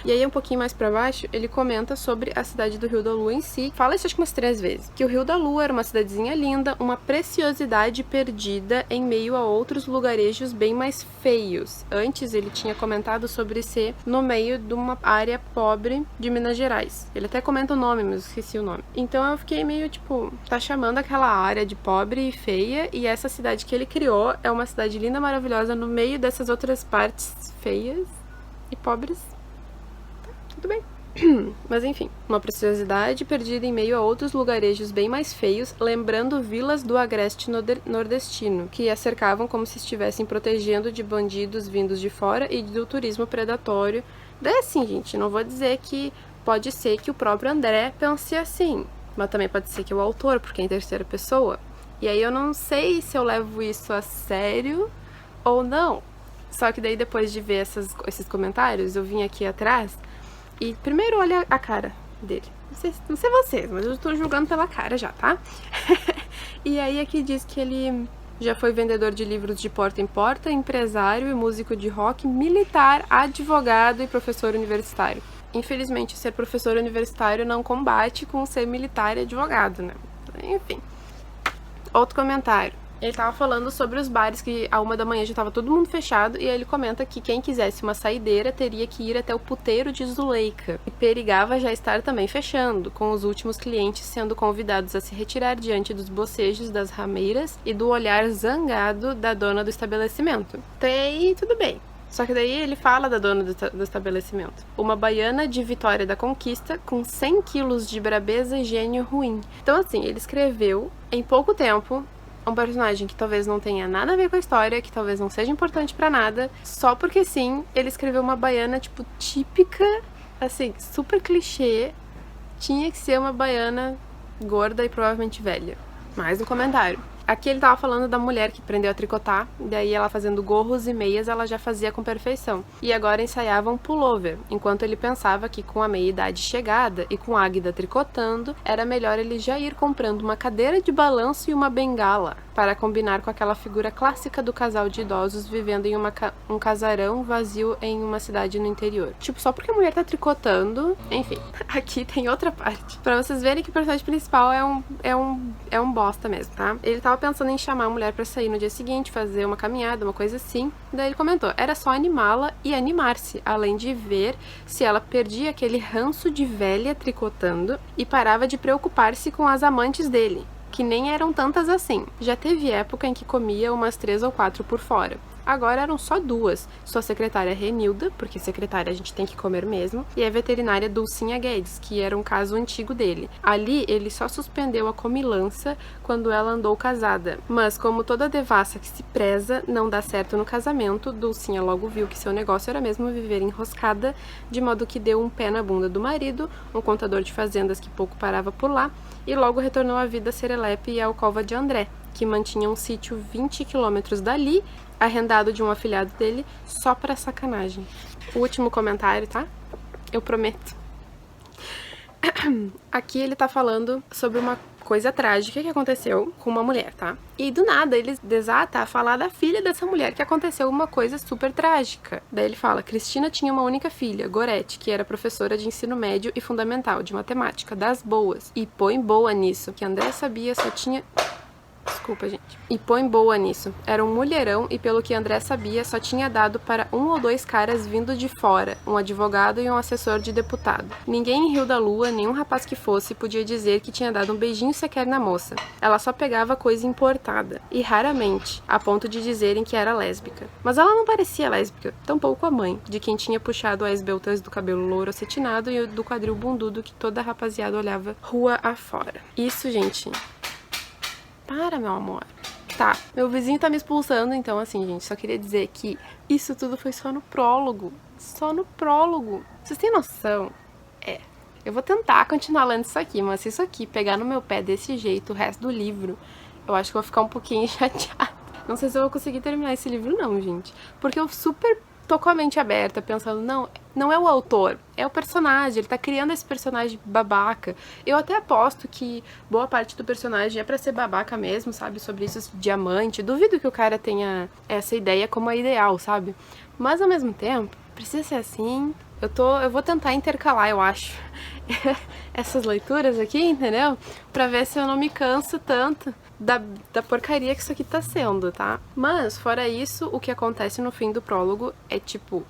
E aí um pouquinho mais pra baixo, ele comenta sobre a cidade do Rio da Lua em si. Fala isso acho que umas 3 vezes. Que o Rio da Lua era uma cidadezinha linda, uma preciosidade perdida em meio a outros lugarejos bem mais feios. Antes ele tinha comentado sobre ser no meio de uma área pobre de Minas Gerais. Ele até comenta o nome, mas esqueci o nome. Então eu fiquei meio tipo, tá chamando aquela área de pobre e feia, e essa cidade que ele criou é uma cidade linda, maravilhosa, no meio dessas outras partes feias e pobres. Tá, tudo bem. Mas enfim, uma preciosidade perdida em meio a outros lugarejos bem mais feios, lembrando vilas do agreste nordestino, que a cercavam como se estivessem protegendo de bandidos vindos de fora e do turismo predatório. Daí assim, gente, não vou dizer que pode ser que o próprio André pense assim, mas também pode ser que o autor, porque é em terceira pessoa. E aí eu não sei se eu levo isso a sério ou não. Só que daí depois de ver esses comentários, eu vim aqui atrás e primeiro olha a cara dele. Não sei vocês, mas eu tô julgando pela cara já, tá? E aí aqui diz que ele já foi vendedor de livros de porta em porta, empresário e músico de rock, militar, advogado e professor universitário. Infelizmente, ser professor universitário não combate com ser militar e advogado, né? Enfim. Outro comentário. Ele tava falando sobre os bares que a 1 da manhã já tava todo mundo fechado, e aí ele comenta que quem quisesse uma saideira teria que ir até o puteiro de Zuleika, e perigava já estar também fechando, com os últimos clientes sendo convidados a se retirar diante dos bocejos das rameiras e do olhar zangado da dona do estabelecimento. Até aí, tudo bem. Só que daí ele fala da dona do estabelecimento. Uma baiana de Vitória da Conquista com 100 quilos de brabeza e gênio ruim. Então assim, ele escreveu em pouco tempo um personagem que talvez não tenha nada a ver com a história, que talvez não seja importante pra nada, só porque sim, ele escreveu uma baiana, tipo, típica, assim, super clichê. Tinha que ser uma baiana gorda e provavelmente velha. Mais um comentário. Aqui ele tava falando da mulher que aprendeu a tricotar, daí ela fazendo gorros e meias ela já fazia com perfeição. E agora ensaiava um pullover, enquanto ele pensava que com a meia-idade chegada e com Águida tricotando, era melhor ele já ir comprando uma cadeira de balanço e uma bengala, para combinar com aquela figura clássica do casal de idosos vivendo em um casarão vazio em uma cidade no interior. Tipo, só porque a mulher tá tricotando, enfim. Aqui tem outra parte. Pra vocês verem que o personagem principal é um bosta mesmo, tá? Ele tava pensando em chamar a mulher pra sair no dia seguinte, fazer uma caminhada, uma coisa assim. Daí ele comentou, era só animá-la e animar-se, além de ver se ela perdia aquele ranço de velha tricotando e parava de preocupar-se com as amantes dele, que nem eram tantas assim. Já teve época em que comia umas 3 ou 4 por fora. Agora eram só 2. Sua secretária Renilda, porque secretária a gente tem que comer mesmo, e a veterinária Dulcinha Guedes, que era um caso antigo dele. Ali, ele só suspendeu a comilança quando ela andou casada. Mas, como toda devassa que se preza não dá certo no casamento, Dulcinha logo viu que seu negócio era mesmo viver enroscada, de modo que deu um pé na bunda do marido, um contador de fazendas que pouco parava por lá, e logo retornou à vida serelepe e à alcova de André, que mantinha um sítio 20 quilômetros dali, arrendado de um afilhado dele, só pra sacanagem. O último comentário, tá? Eu prometo. Aqui ele tá falando sobre uma coisa trágica que aconteceu com uma mulher, tá? E do nada ele desata a falar da filha dessa mulher que aconteceu uma coisa super trágica. Daí ele fala, Cristina tinha uma única filha, Gorete, que era professora de ensino médio e fundamental de matemática, das boas. E põe boa nisso, que André sabia só tinha... Desculpa, gente. E põe boa nisso. Era um mulherão e, pelo que André sabia, só tinha dado para 1 ou 2 caras vindo de fora, um advogado e um assessor de deputado. Ninguém em Rio da Lua, nenhum rapaz que fosse, podia dizer que tinha dado um beijinho sequer na moça. Ela só pegava coisa importada. E raramente, a ponto de dizerem que era lésbica. Mas ela não parecia lésbica, tampouco a mãe, de quem tinha puxado as beltas do cabelo louro acetinado e do quadril bundudo que toda a rapaziada olhava rua afora. Isso, gente... Para, meu amor. Tá, meu vizinho tá me expulsando, então assim, gente, só queria dizer que isso tudo foi só no prólogo. Só no prólogo. Vocês têm noção? Eu vou tentar continuar lendo isso aqui, mas se isso aqui pegar no meu pé desse jeito o resto do livro, eu acho que eu vou ficar um pouquinho chateada. Não sei se eu vou conseguir terminar esse livro não, gente. Porque eu super tô com a mente aberta, pensando, não é o autor, é o personagem, ele tá criando esse personagem babaca. Eu até aposto que boa parte do personagem é pra ser babaca mesmo, sabe, sobre isso, diamante. Duvido que o cara tenha essa ideia como a ideal, sabe? Mas ao mesmo tempo, precisa ser assim. Eu vou tentar intercalar, eu acho, essas leituras aqui, entendeu? Pra ver se eu não me canso tanto da porcaria que isso aqui tá sendo, tá? Mas, fora isso, o que acontece no fim do prólogo é tipo...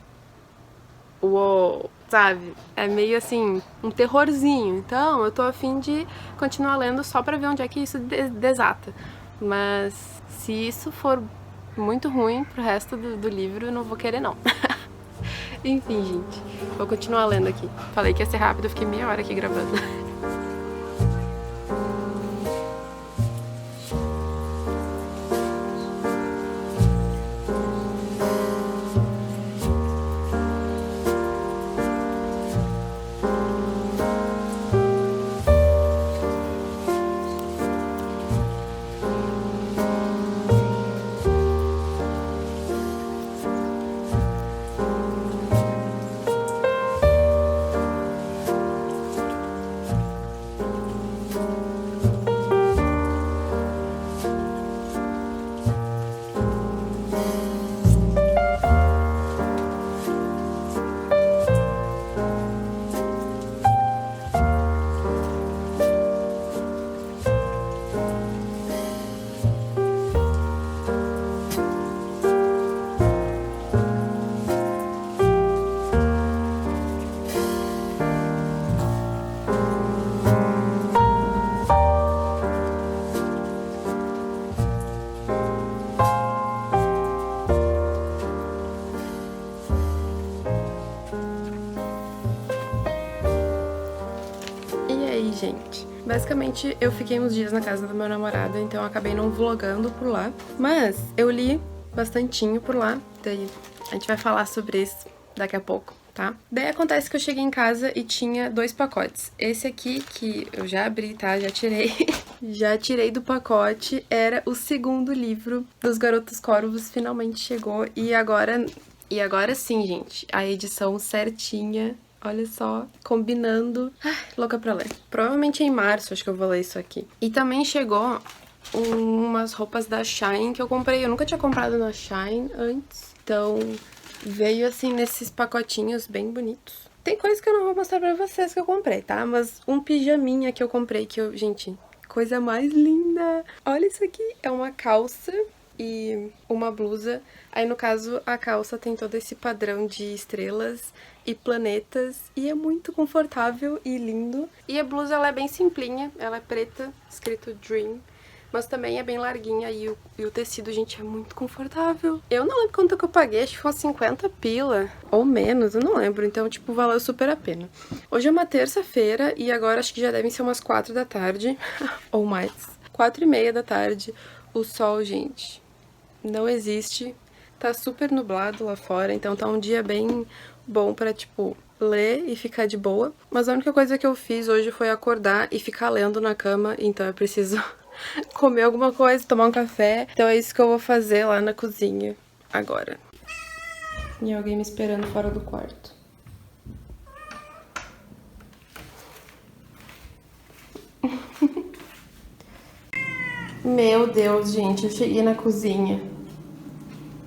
Uou, sabe? É meio assim, um terrorzinho. Então, eu tô a fim de continuar lendo só pra ver onde é que isso desata. Mas, se isso for muito ruim pro resto do livro, eu não vou querer, não. Enfim, gente, vou continuar lendo aqui. Falei que ia ser rápido, eu fiquei meia hora aqui gravando. Basicamente, eu fiquei uns dias na casa do meu namorado, então eu acabei não vlogando por lá. Mas eu li bastantinho por lá, daí a gente vai falar sobre isso daqui a pouco, tá? Daí acontece que eu cheguei em casa e tinha 2 pacotes. Esse aqui, que eu já abri, tá? Já tirei. Já tirei do pacote, era o segundo livro dos Garotos Corvos, finalmente chegou. E agora sim, gente, a edição certinha. Olha só, combinando. Ai, louca pra ler. Provavelmente em março, acho que eu vou ler isso aqui. E também chegou umas roupas da Shein que eu comprei. Eu nunca tinha comprado na Shein antes. Então, veio assim nesses pacotinhos bem bonitos. Tem coisa que eu não vou mostrar pra vocês que eu comprei, tá? Mas um pijaminha que eu comprei que eu... Gente, coisa mais linda! Olha isso aqui. É uma calça e uma blusa. Aí, no caso, a calça tem todo esse padrão de estrelas e planetas, e é muito confortável e lindo. E a blusa, ela é bem simplinha, ela é preta, escrito Dream, mas também é bem larguinha e o tecido, gente, é muito confortável. Eu não lembro quanto que eu paguei, acho que foi uns 50 pila, ou menos, eu não lembro, então, tipo, valeu super a pena. Hoje é uma terça-feira e agora acho que já devem ser umas 4 da tarde, ou mais, 4:30 da tarde. O sol, gente, não existe. Tá super nublado lá fora, então tá um dia bem bom pra, tipo, ler e ficar de boa. Mas a única coisa que eu fiz hoje foi acordar e ficar lendo na cama, então eu preciso comer alguma coisa, tomar um café. Então é isso que eu vou fazer lá na cozinha agora. E alguém me esperando fora do quarto. Meu Deus, gente, eu cheguei na cozinha.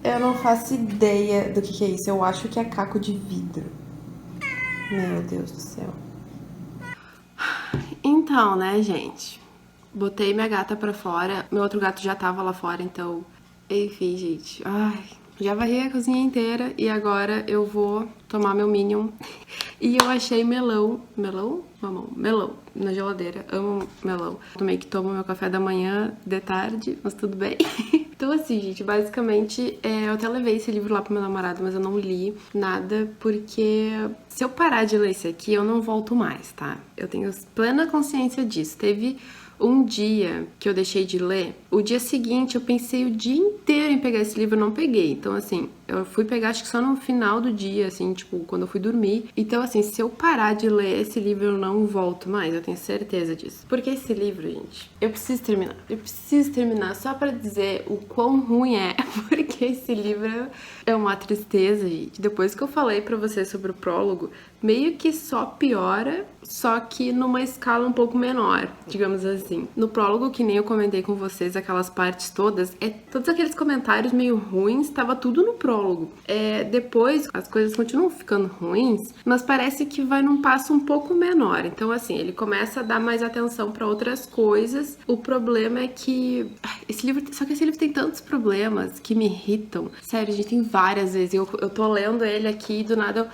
Eu não faço ideia do que é isso. Eu acho que é caco de vidro. Meu Deus do céu. Então, né, gente? Botei minha gata pra fora. Meu outro gato já tava lá fora, então... Enfim, gente. Ai, já varri a cozinha inteira e agora eu vou tomar meu Minion. E eu achei melão. Melão? Mamão. Melão. Na geladeira. Amo melão. Também que tomo meu café da manhã, de tarde, mas tudo bem. Então assim, gente, basicamente, eu até levei esse livro lá pro meu namorado, mas eu não li nada, porque se eu parar de ler esse aqui, eu não volto mais, tá? Eu tenho plena consciência disso. Teve um dia que eu deixei de ler, o dia seguinte eu pensei o dia inteiro em pegar esse livro, eu não peguei. Então, assim, eu fui pegar acho que só no final do dia, assim, tipo, quando eu fui dormir. Então, assim, se eu parar de ler esse livro, eu não volto mais, eu tenho certeza disso. Porque esse livro, gente, eu preciso terminar. Eu preciso terminar só pra dizer o quão ruim é, porque esse livro é uma tristeza, gente. Depois que eu falei pra vocês sobre o prólogo, meio que só piora, só que numa escala um pouco menor, digamos assim. No prólogo, que nem eu comentei com vocês, aquelas partes todas, todos aqueles comentários meio ruins, tava tudo no prólogo. Depois, as coisas continuam ficando ruins, mas parece que vai num passo um pouco menor. Então, assim, ele começa a dar mais atenção pra outras coisas. O problema é que esse livro tem tantos problemas que me irritam. Sério, gente, tem várias vezes. Eu tô lendo ele aqui e do nada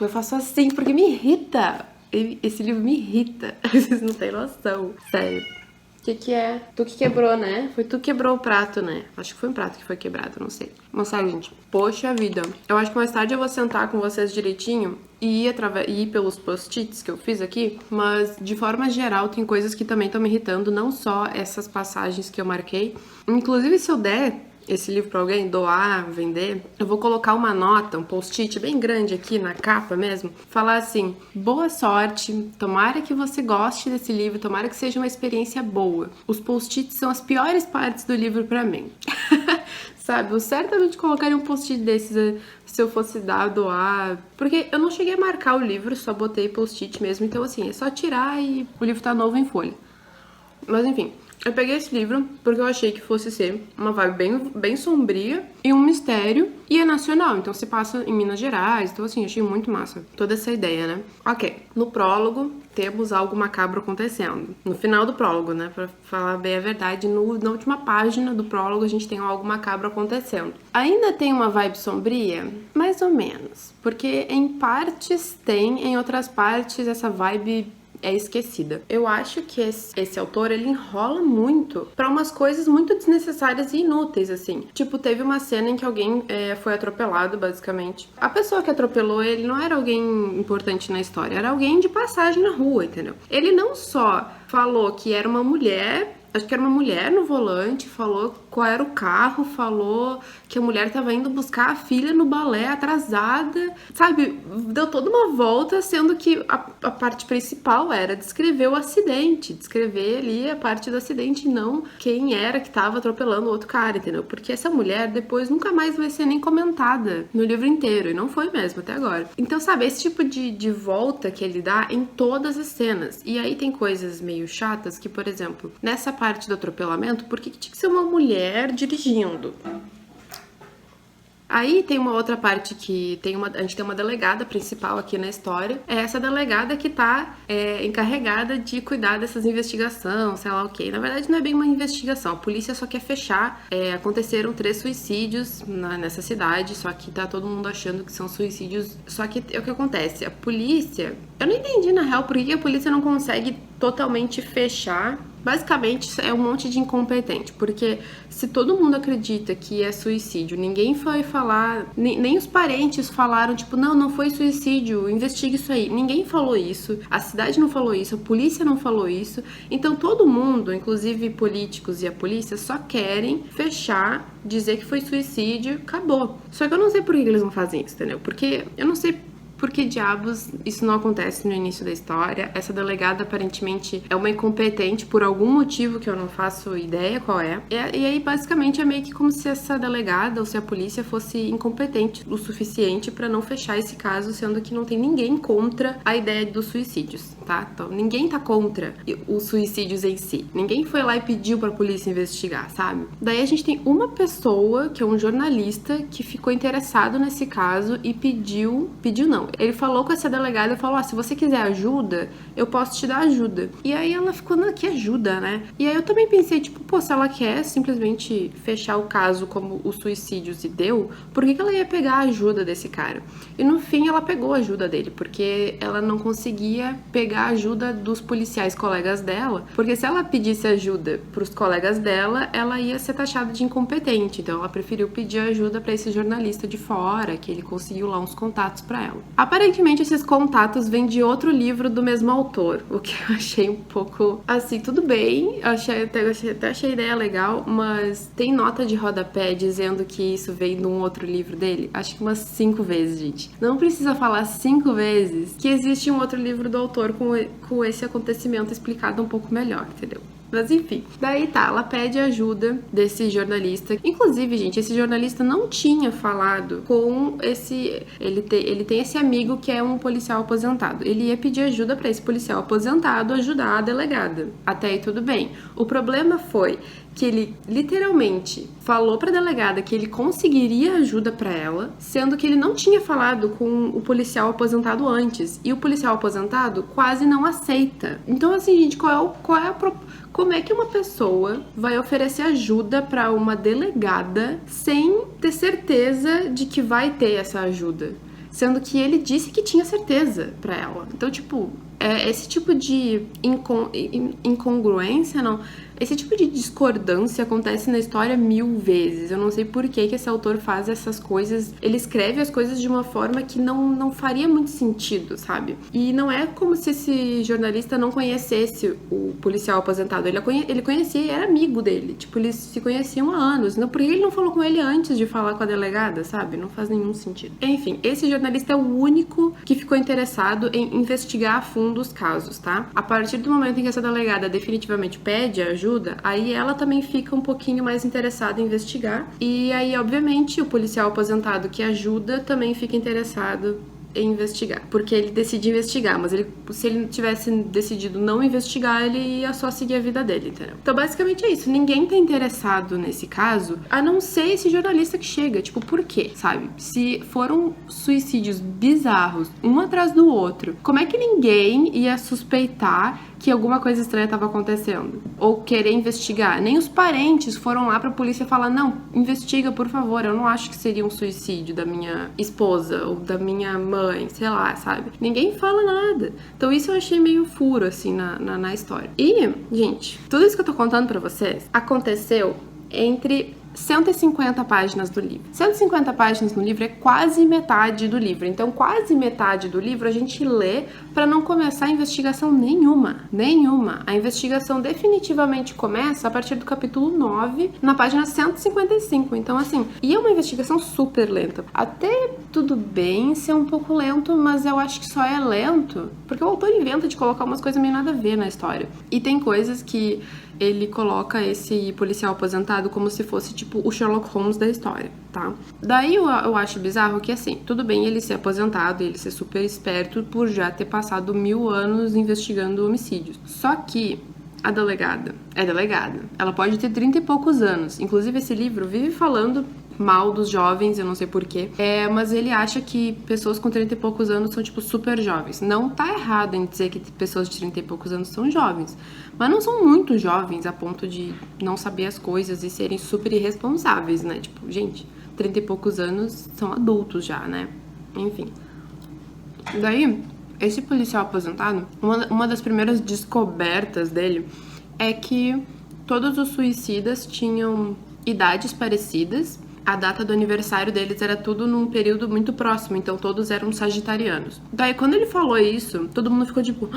eu faço assim, porque me irrita. Esse livro me irrita. Vocês não têm noção. Sério. O que é? Tu que quebrou, né? Foi tu que quebrou o prato, né? Acho que foi um prato que foi quebrado, não sei. Mas sério, gente. Poxa vida. Eu acho que mais tarde eu vou sentar com vocês direitinho e ir pelos post-its que eu fiz aqui. Mas, de forma geral, tem coisas que também estão me irritando. Não só essas passagens que eu marquei. Inclusive, se eu der esse livro pra alguém, doar, vender, eu vou colocar uma nota, um post-it bem grande aqui na capa mesmo, falar assim: boa sorte, tomara que você goste desse livro, tomara que seja uma experiência boa. Os post-its são as piores partes do livro pra mim. Sabe, eu certamente colocaria um post-it desses se eu fosse doar, porque eu não cheguei a marcar o livro, só botei post-it mesmo, então assim, é só tirar e o livro tá novo em folha. Mas enfim, eu peguei esse livro porque eu achei que fosse ser uma vibe bem sombria e um mistério. E é nacional, então se passa em Minas Gerais. Então, assim, achei muito massa toda essa ideia, né? Ok, no prólogo temos algo macabro acontecendo. No final do prólogo, né? Pra falar bem a verdade, na última página do prólogo a gente tem algo macabro acontecendo. Ainda tem uma vibe sombria? Mais ou menos. Porque em partes tem, em outras partes essa vibe é esquecida. Eu acho que esse autor, ele enrola muito pra umas coisas muito desnecessárias e inúteis, assim. Tipo, teve uma cena em que alguém foi atropelado, basicamente. A pessoa que atropelou ele não era alguém importante na história, era alguém de passagem na rua, entendeu? Ele não só falou que era uma mulher, acho que era uma mulher no volante, falou qual era o carro, falou que a mulher tava indo buscar a filha no balé atrasada, sabe? Deu toda uma volta, sendo que a parte principal era descrever o acidente, descrever ali a parte do acidente, não quem era que tava atropelando o outro cara, entendeu? Porque essa mulher depois nunca mais vai ser nem comentada no livro inteiro, e não foi mesmo até agora. Então, sabe, esse tipo de volta que ele dá em todas as cenas. E aí tem coisas meio chatas que, por exemplo, nessa parte do atropelamento, por que tinha que ser uma mulher dirigindo? Aí tem uma outra parte que a gente tem uma delegada principal aqui na história. É essa delegada que tá encarregada de cuidar dessas investigações, sei lá o quê. Na verdade, não é bem uma investigação. A polícia só quer fechar. Aconteceram 3 suicídios nessa cidade, só que tá todo mundo achando que são suicídios. Só que é o que acontece. A polícia... Eu não entendi, na real, por que a polícia não consegue totalmente fechar. Basicamente, é um monte de incompetente, porque se todo mundo acredita que é suicídio, ninguém foi falar, nem os parentes falaram, tipo, não foi suicídio, investigue isso aí. Ninguém falou isso, a cidade não falou isso, a polícia não falou isso. Então todo mundo, inclusive políticos e a polícia, só querem fechar, dizer que foi suicídio, acabou. Só que eu não sei por que eles não fazem isso, entendeu? Porque eu não sei por que diabos isso não acontece no início da história. Essa delegada aparentemente é uma incompetente por algum motivo que eu não faço ideia qual é. E aí basicamente é meio que como se essa delegada ou se a polícia fosse incompetente o suficiente pra não fechar esse caso, sendo que não tem ninguém contra a ideia dos suicídios, tá? Então ninguém tá contra os suicídios em si. Ninguém foi lá e pediu pra polícia investigar, sabe? Daí a gente tem uma pessoa, que é um jornalista, que ficou interessado nesse caso e pediu não. Ele falou com essa delegada e falou, se você quiser ajuda, eu posso te dar ajuda. E aí ela ficou, que ajuda, né? E aí eu também pensei, tipo, se ela quer simplesmente fechar o caso como o suicídio se deu, por que ela ia pegar a ajuda desse cara? E no fim ela pegou a ajuda dele, porque ela não conseguia pegar a ajuda dos policiais colegas dela, porque se ela pedisse ajuda pros colegas dela, ela ia ser taxada de incompetente. Então ela preferiu pedir ajuda pra esse jornalista de fora, que ele conseguiu lá uns contatos pra ela. Aparentemente, esses contatos vêm de outro livro do mesmo autor, o que eu achei um pouco, assim, tudo bem, até achei a ideia legal, mas tem nota de rodapé dizendo que isso veio de um outro livro dele? Acho que umas 5 vezes, gente. Não precisa falar 5 vezes que existe um outro livro do autor com esse acontecimento explicado um pouco melhor, entendeu? Mas enfim, daí tá, ela pede ajuda desse jornalista. Inclusive, gente, esse jornalista não tinha falado com esse... Ele tem esse amigo que é um policial aposentado. Ele ia pedir ajuda pra esse policial aposentado ajudar a delegada. Até aí tudo bem. O problema foi que ele literalmente falou pra delegada que ele conseguiria ajuda pra ela, sendo que ele não tinha falado com o policial aposentado antes. E o policial aposentado quase não aceita. Então, assim, gente, como é que uma pessoa vai oferecer ajuda pra uma delegada sem ter certeza de que vai ter essa ajuda? Sendo que ele disse que tinha certeza pra ela. Então, tipo, esse tipo de incongruência, não... Esse tipo de discordância acontece na história 1000 vezes. Eu não sei por que esse autor faz essas coisas. Ele escreve as coisas de uma forma que não faria muito sentido, sabe? E não é como se esse jornalista não conhecesse o policial aposentado. Ele conhecia e era amigo dele. Tipo, eles se conheciam há anos. Não, por que ele não falou com ele antes de falar com a delegada, sabe? Não faz nenhum sentido. Enfim, esse jornalista é o único que ficou interessado em investigar a fundo os casos, tá? A partir do momento em que essa delegada definitivamente pede ajuda, aí ela também fica um pouquinho mais interessada em investigar. E aí, obviamente, o policial aposentado que ajuda também fica interessado em investigar, porque ele decide investigar, mas se ele tivesse decidido não investigar, ele ia só seguir a vida dele, entendeu? Então, basicamente é isso. Ninguém tá interessado nesse caso, a não ser esse jornalista que chega. Tipo, por quê, sabe? Se foram suicídios bizarros, um atrás do outro, como é que ninguém ia suspeitar que alguma coisa estranha estava acontecendo, ou querer investigar. Nem os parentes foram lá pra polícia falar, não, investiga, por favor, eu não acho que seria um suicídio da minha esposa ou da minha mãe, sei lá, sabe? Ninguém fala nada. Então isso eu achei meio furo, assim, na história. E, gente, tudo isso que eu tô contando pra vocês aconteceu entre 150 páginas do livro. 150 páginas no livro é quase metade do livro. Então, quase metade do livro a gente lê para não começar a investigação nenhuma. Nenhuma. A investigação definitivamente começa a partir do capítulo 9, na página 155. Então, assim, e é uma investigação super lenta. Até tudo bem ser um pouco lento, mas eu acho que só é lento porque o autor inventa de colocar umas coisas meio nada a ver na história. E tem coisas que ele coloca esse policial aposentado como se fosse, tipo, o Sherlock Holmes da história, tá? Daí eu acho bizarro que, assim, tudo bem ele ser aposentado, ele ser super esperto por já ter passado 1000 anos investigando homicídios. Só que a delegada é delegada. Ela pode ter 30 e poucos anos. Inclusive, esse livro vive falando mal dos jovens, eu não sei porquê. Mas ele acha que pessoas com 30 e poucos anos são, tipo, super jovens. Não tá errado em dizer que pessoas de 30 e poucos anos são jovens. Mas não são muito jovens a ponto de não saber as coisas e serem super irresponsáveis, né? Tipo, gente, 30 e poucos anos são adultos já, né? Enfim. Daí, esse policial aposentado, uma das primeiras descobertas dele é que todos os suicidas tinham idades parecidas. A data do aniversário deles era tudo num período muito próximo, então todos eram sagitarianos. Daí, quando ele falou isso, todo mundo ficou tipo,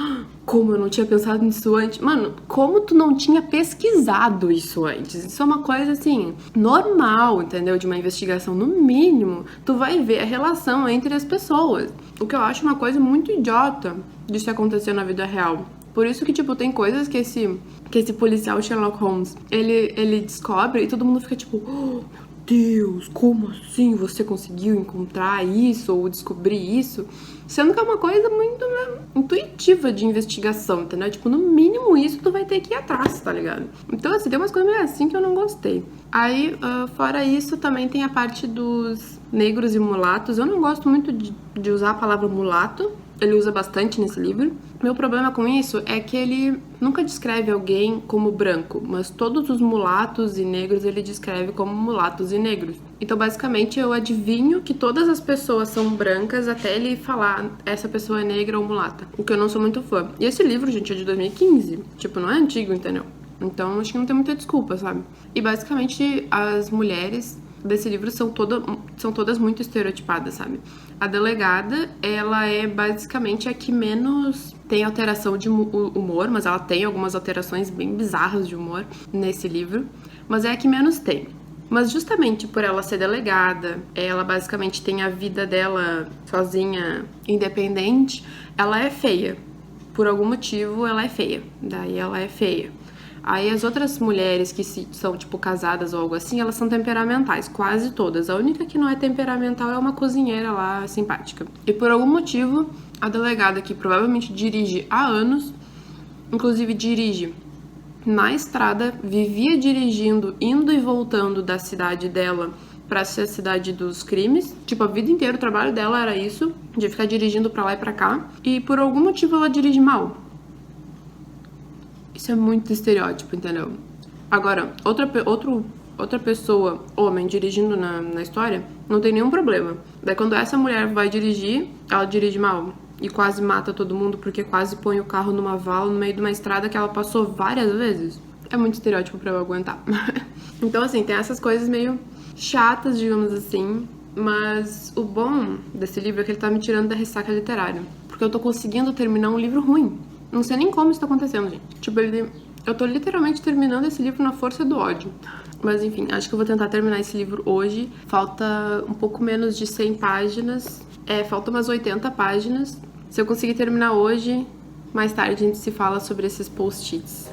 como eu não tinha pensado nisso antes? Mano, como tu não tinha pesquisado isso antes? Isso é uma coisa, assim, normal, entendeu? De uma investigação, no mínimo, tu vai ver a relação entre as pessoas. O que eu acho uma coisa muito idiota de se acontecer na vida real. Por isso que, tipo, tem coisas que esse policial Sherlock Holmes, ele descobre e todo mundo fica tipo, oh, Deus, como assim você conseguiu encontrar isso ou descobrir isso? Sendo que é uma coisa muito intuitiva de investigação, entendeu? Tipo, no mínimo isso tu vai ter que ir atrás, tá ligado? Então, assim, tem umas coisas meio assim que eu não gostei. Aí, fora isso, também tem a parte dos negros e mulatos. Eu não gosto muito de usar a palavra mulato. Ele usa bastante nesse livro. Meu problema com isso é que ele nunca descreve alguém como branco, mas todos os mulatos e negros ele descreve como mulatos e negros. Então, basicamente, eu adivinho que todas as pessoas são brancas até ele falar essa pessoa é negra ou mulata, o que eu não sou muito fã. E esse livro, gente, é de 2015. Tipo, não é antigo, entendeu? Então, acho que não tem muita desculpa, sabe? E, basicamente, as mulheres desse livro são todas muito estereotipadas, sabe? A delegada, ela é basicamente a que menos tem alteração de humor, mas ela tem algumas alterações bem bizarras de humor nesse livro, mas é a que menos tem. Mas justamente por ela ser delegada, ela basicamente tem a vida dela sozinha, independente, ela é feia. Por algum motivo, ela é feia. Daí ela é feia. Aí as outras mulheres que são, tipo, casadas ou algo assim, elas são temperamentais, quase todas. A única que não é temperamental é uma cozinheira lá, simpática. E por algum motivo, a delegada, que provavelmente dirige há anos, inclusive dirige na estrada, vivia dirigindo, indo e voltando da cidade dela pra ser a cidade dos crimes. Tipo, a vida inteira o trabalho dela era isso, de ficar dirigindo pra lá e pra cá. E por algum motivo ela dirige mal. Isso é muito estereótipo, entendeu? Agora, outra pessoa, homem, dirigindo na história, não tem nenhum problema. Daí quando essa mulher vai dirigir, ela dirige mal. E quase mata todo mundo porque quase põe o carro numa vala no meio de uma estrada que ela passou várias vezes. É muito estereótipo pra eu aguentar. Então, assim, tem essas coisas meio chatas, digamos assim. Mas o bom desse livro é que ele tá me tirando da ressaca literária. Porque eu tô conseguindo terminar um livro ruim. Não sei nem como isso tá acontecendo, gente. Tipo, eu tô literalmente terminando esse livro na força do ódio. Mas enfim, acho que eu vou tentar terminar esse livro hoje. Falta um pouco menos de 100 páginas. Falta umas 80 páginas. Se eu conseguir terminar hoje, mais tarde a gente se fala sobre esses post-its.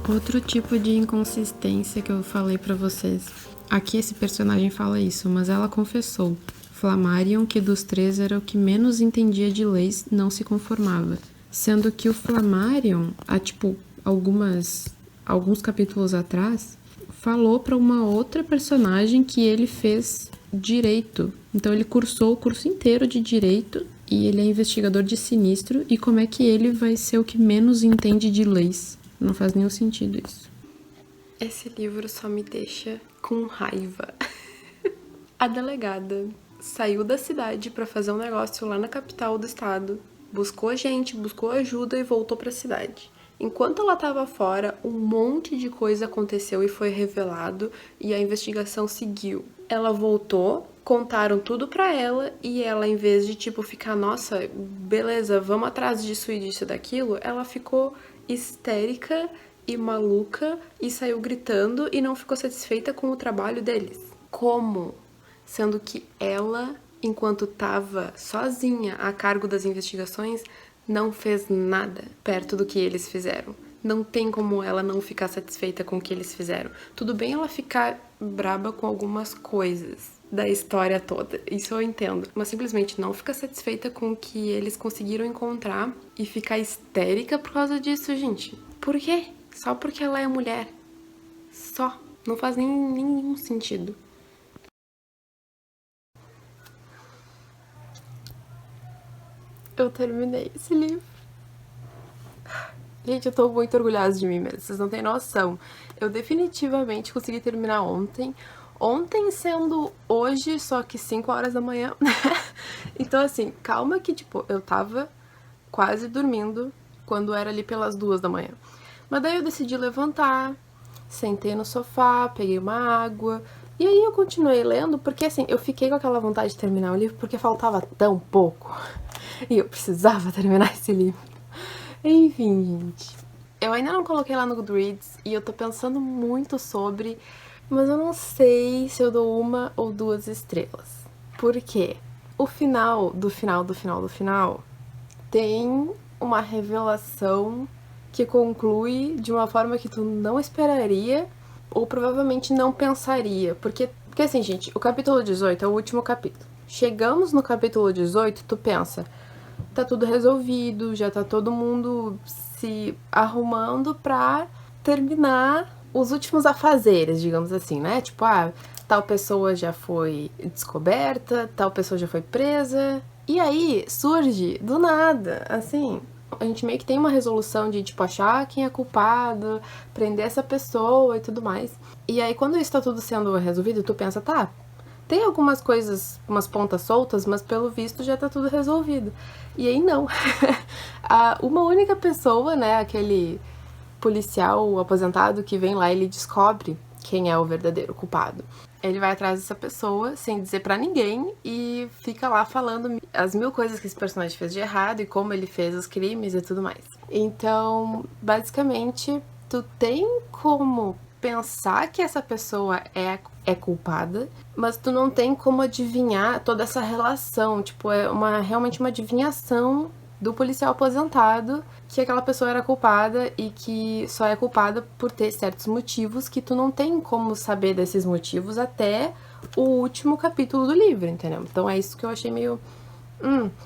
Outro tipo de inconsistência que eu falei pra vocês. Aqui esse personagem fala isso, mas ela confessou. Flammarion, que dos três era o que menos entendia de leis, não se conformava. Sendo que o Flammarion, há tipo alguns capítulos atrás, falou pra uma outra personagem que ele fez direito. Então ele cursou o curso inteiro de direito e ele é investigador de sinistro. E como é que ele vai ser o que menos entende de leis? Não faz nenhum sentido isso. Esse livro só me deixa com raiva. A delegada saiu da cidade pra fazer um negócio lá na capital do estado. Buscou gente, buscou ajuda e voltou pra cidade. Enquanto ela estava fora, um monte de coisa aconteceu e foi revelado e a investigação seguiu. Ela voltou, contaram tudo pra ela e ela, em vez de tipo ficar, nossa, beleza, vamos atrás disso e disso e daquilo, ela ficou histérica e maluca e saiu gritando e não ficou satisfeita com o trabalho deles. Como? Sendo que ela, enquanto estava sozinha a cargo das investigações, não fez nada perto do que eles fizeram. Não tem como ela não ficar satisfeita com o que eles fizeram. Tudo bem ela ficar braba com algumas coisas da história toda, isso eu entendo. Mas simplesmente não ficar satisfeita com o que eles conseguiram encontrar e ficar histérica por causa disso, gente. Por quê? Só porque ela é mulher. Só. Não faz nenhum sentido. Eu terminei esse livro. Gente, eu tô muito orgulhosa de mim mesmo, vocês não têm noção. Eu definitivamente consegui terminar ontem. Ontem sendo hoje, só que 5 horas da manhã. Então assim, calma que tipo, eu tava quase dormindo quando era ali pelas 2 da manhã. Mas daí eu decidi levantar, sentei no sofá, peguei uma água. E aí eu continuei lendo, porque assim, eu fiquei com aquela vontade de terminar o livro porque faltava tão pouco. E eu precisava terminar esse livro. Enfim, gente. Eu ainda não coloquei lá no Goodreads e eu tô pensando muito sobre, mas eu não sei se eu dou 1 ou 2 estrelas. Por quê? O final do final tem uma revelação que conclui de uma forma que tu não esperaria ou provavelmente não pensaria. Porque assim, gente, o capítulo 18 é o último capítulo. Chegamos no capítulo 18, tu pensa, tá tudo resolvido, já tá todo mundo se arrumando pra terminar os últimos afazeres, digamos assim, né? Tipo, tal pessoa já foi descoberta, tal pessoa já foi presa. E aí surge do nada, assim, a gente meio que tem uma resolução de, tipo, achar quem é culpado, prender essa pessoa e tudo mais. E aí quando isso tá tudo sendo resolvido, tu pensa, tá, tem algumas coisas, umas pontas soltas, mas pelo visto já tá tudo resolvido. E aí não. Uma única pessoa, né, aquele policial aposentado que vem lá, ele descobre quem é o verdadeiro culpado. Ele vai atrás dessa pessoa sem dizer pra ninguém e fica lá falando as 1000 coisas que esse personagem fez de errado e como ele fez os crimes e tudo mais. Então, basicamente, tu tem como pensar que essa pessoa é culpada, mas tu não tem como adivinhar toda essa relação. Tipo, é realmente uma adivinhação do policial aposentado que aquela pessoa era culpada e que só é culpada por ter certos motivos que tu não tem como saber desses motivos até o último capítulo do livro, entendeu? Então é isso que eu achei meio...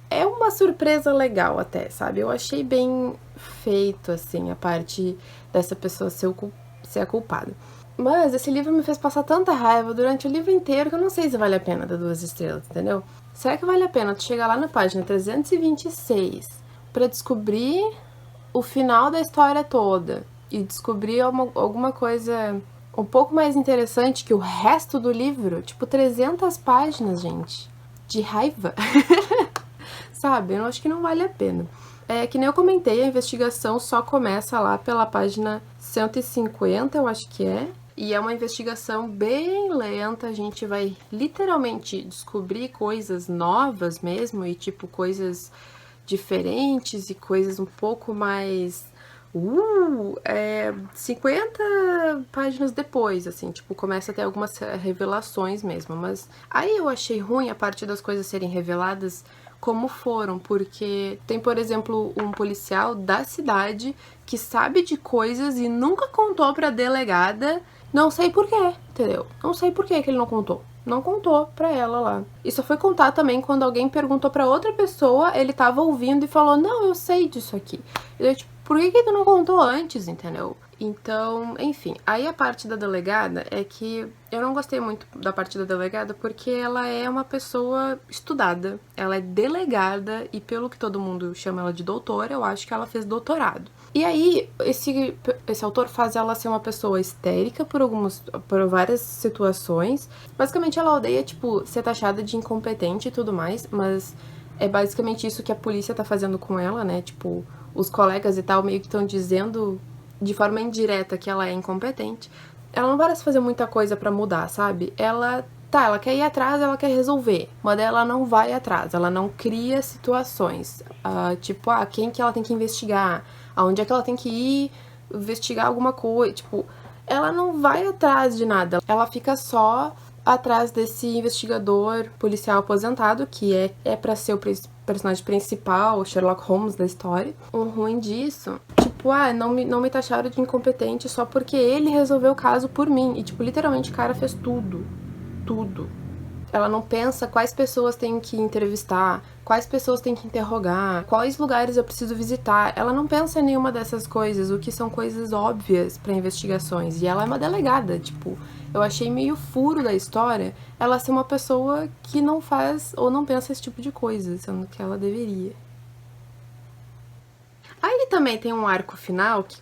É uma surpresa legal até, sabe? Eu achei bem feito, assim, a parte dessa pessoa ser a culpada. Mas esse livro me fez passar tanta raiva durante o livro inteiro que eu não sei se vale a pena dar 2 estrelas, entendeu? Será que vale a pena tu chegar lá na página 326 pra descobrir o final da história toda e descobrir alguma coisa um pouco mais interessante que o resto do livro? Tipo, 300 páginas, gente. De raiva. Sabe? Eu acho que não vale a pena. É que nem eu comentei, a investigação só começa lá pela página 150, eu acho que é. E é uma investigação bem lenta, a gente vai literalmente descobrir coisas novas mesmo, e tipo, coisas diferentes e coisas um pouco mais... 50 páginas depois, assim, tipo, começa a ter algumas revelações mesmo, mas aí eu achei ruim a parte das coisas serem reveladas como foram, porque tem, por exemplo, um policial da cidade que sabe de coisas e nunca contou pra delegada, não sei porquê, entendeu? Não sei por que ele não contou. Não contou pra ela lá. E só foi contar também quando alguém perguntou pra outra pessoa, ele tava ouvindo e falou, não, eu sei disso aqui. Eu, tipo, por que tu não contou antes, entendeu? Então, enfim, aí a parte da delegada é que eu não gostei muito da parte da delegada porque ela é uma pessoa estudada, ela é delegada e pelo que todo mundo chama ela de doutora, eu acho que ela fez doutorado. E aí, esse autor faz ela ser uma pessoa histérica por várias situações. Basicamente, ela odeia, tipo, ser taxada de incompetente e tudo mais, mas é basicamente isso que a polícia tá fazendo com ela, né? Tipo, os colegas e tal meio que estão dizendo de forma indireta que ela é incompetente. Ela não parece fazer muita coisa pra mudar, sabe? Ela quer ir atrás, ela quer resolver, mas ela não vai atrás, ela não cria situações. Tipo, quem que ela tem que investigar, aonde é que ela tem que ir investigar alguma coisa, tipo, ela não vai atrás de nada, ela fica só atrás desse investigador policial aposentado, que é pra ser o personagem principal, o Sherlock Holmes da história. O ruim disso, tipo, não me taxaram de incompetente só porque ele resolveu o caso por mim. E, tipo, literalmente o cara fez tudo. Tudo. Ela não pensa quais pessoas tem que entrevistar, quais pessoas tem que interrogar, quais lugares eu preciso visitar. Ela não pensa em nenhuma dessas coisas, o que são coisas óbvias para investigações. E ela é uma delegada, tipo, eu achei meio furo da história ela ser uma pessoa que não faz ou não pensa esse tipo de coisa, sendo que ela deveria. Aí também tem um arco final que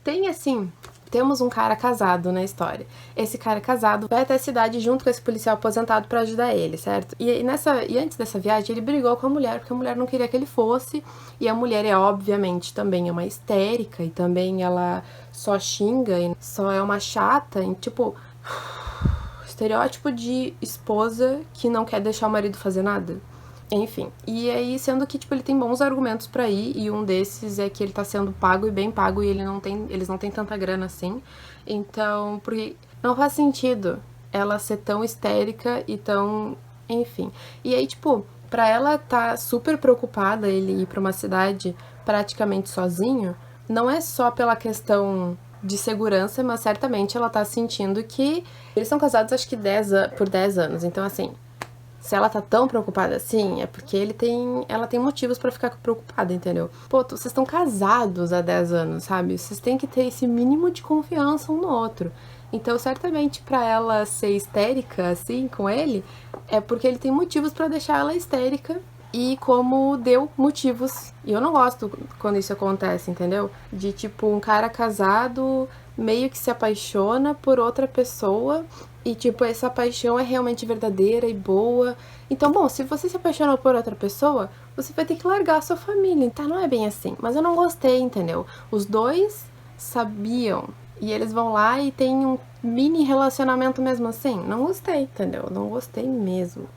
tem assim, temos um cara casado na história. Esse cara casado vai até a cidade junto com esse policial aposentado pra ajudar ele, certo? E antes dessa viagem ele brigou com a mulher porque a mulher não queria que ele fosse, e a mulher obviamente também é uma histérica e também ela só xinga e só é uma chata, e, tipo, estereótipo de esposa que não quer deixar o marido fazer nada. Enfim, e aí sendo que, tipo, ele tem bons argumentos pra ir, e um desses é que ele tá sendo pago e bem pago, e eles não têm tanta grana assim. Então, porque não faz sentido ela ser tão histérica e tão... Enfim. E aí, tipo, pra ela tá super preocupada ele ir pra uma cidade praticamente sozinho, não é só pela questão de segurança, mas certamente ela tá sentindo que eles são casados acho que por 10 anos, então assim... Se ela tá tão preocupada assim, é porque ela tem motivos pra ficar preocupada, entendeu? Pô, vocês estão casados há 10 anos, sabe? Vocês têm que ter esse mínimo de confiança um no outro. Então, certamente, pra ela ser histérica, assim, com ele, é porque ele tem motivos pra deixar ela histérica e como deu motivos. E eu não gosto quando isso acontece, entendeu? De, tipo, um cara casado meio que se apaixona por outra pessoa e, tipo, essa paixão é realmente verdadeira e boa. Então, bom, se você se apaixonou por outra pessoa, você vai ter que largar a sua família. Então, não é bem assim. Mas eu não gostei, entendeu? Os dois sabiam. E eles vão lá e tem um mini relacionamento mesmo assim. Não gostei, entendeu? Não gostei mesmo.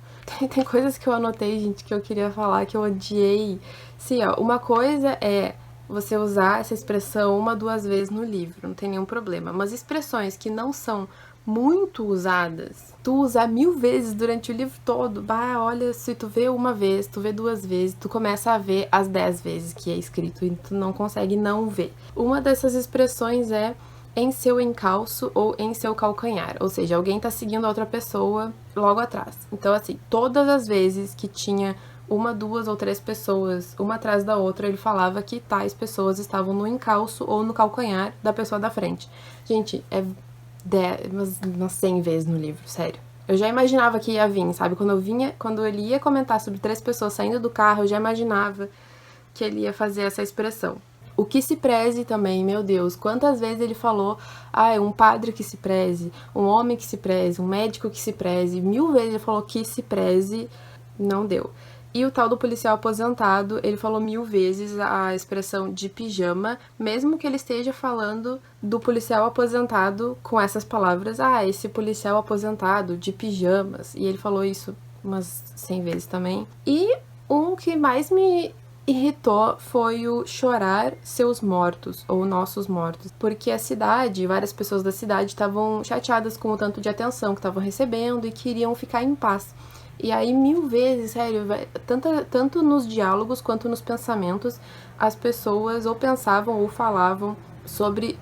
Tem coisas que eu anotei, gente, que eu queria falar, que eu odiei. Sim, ó, uma coisa é você usar essa expressão 1, 2 vezes no livro, não tem nenhum problema. Mas expressões que não são muito usadas, tu usar 1000 vezes durante o livro todo, olha, se tu vê uma vez, tu vê 2 vezes, tu começa a ver as 10 vezes que é escrito e tu não consegue não ver. Uma dessas expressões é em seu encalço ou em seu calcanhar, ou seja, alguém tá seguindo a outra pessoa logo atrás. Então, assim, todas as vezes que tinha 1, 2 ou 3 pessoas, uma atrás da outra, ele falava que tais pessoas estavam no encalço ou no calcanhar da pessoa da frente. Gente, é umas 100 vezes no livro, sério. Eu já imaginava que ia vir, sabe? Quando ele ia comentar sobre 3 pessoas saindo do carro, eu já imaginava que ele ia fazer essa expressão. O que se preze também, meu Deus, quantas vezes ele falou, um padre que se preze, um homem que se preze, um médico que se preze, 1000 vezes ele falou que se preze, não deu. E o tal do policial aposentado, ele falou 1000 vezes a expressão de pijama, mesmo que ele esteja falando do policial aposentado com essas palavras, esse policial aposentado de pijamas, e ele falou isso umas 100 vezes também. E um que mais me irritou foi o chorar seus mortos, ou nossos mortos, porque a cidade, várias pessoas da cidade estavam chateadas com o tanto de atenção que estavam recebendo e queriam ficar em paz. E aí, 1000 vezes, sério, tanto nos diálogos quanto nos pensamentos, as pessoas ou pensavam ou falavam sobre,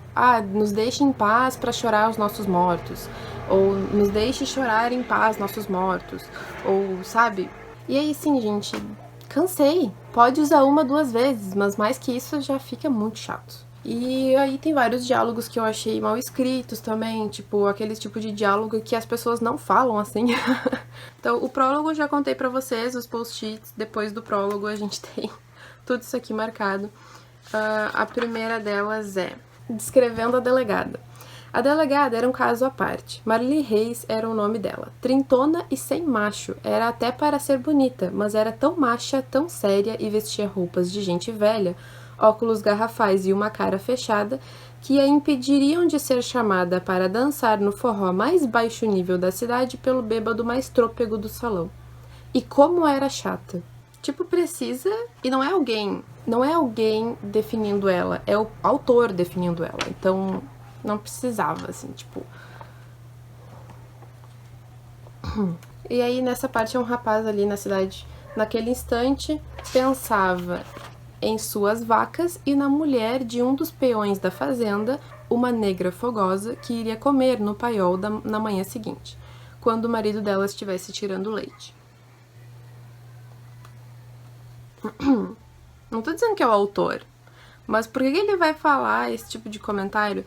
nos deixe em paz para chorar os nossos mortos, ou nos deixe chorar em paz nossos mortos, ou, sabe? E aí, sim, gente, cansei. Pode usar 1, 2 vezes, mas mais que isso já fica muito chato. E aí tem vários diálogos que eu achei mal escritos também, tipo, aquele tipo de diálogo que as pessoas não falam assim. Então, o prólogo eu já contei pra vocês, os post-its, depois do prólogo a gente tem tudo isso aqui marcado. A primeira delas é descrevendo a delegada. A delegada era um caso à parte. Marli Reis era o nome dela. Trintona e sem macho. Era até para ser bonita, mas era tão macha, tão séria e vestia roupas de gente velha, óculos garrafais e uma cara fechada, que a impediriam de ser chamada para dançar no forró mais baixo nível da cidade pelo bêbado mais trôpego do salão. E como era chata. Tipo, precisa... E não é alguém definindo ela, é o autor definindo ela. Então, não precisava, assim, tipo... E aí, nessa parte, um rapaz ali na cidade, naquele instante, pensava em suas vacas e na mulher de um dos peões da fazenda, uma negra fogosa, que iria comer no paiol na manhã seguinte, quando o marido dela estivesse tirando leite. Não tô dizendo que é o autor, mas por que ele vai falar esse tipo de comentário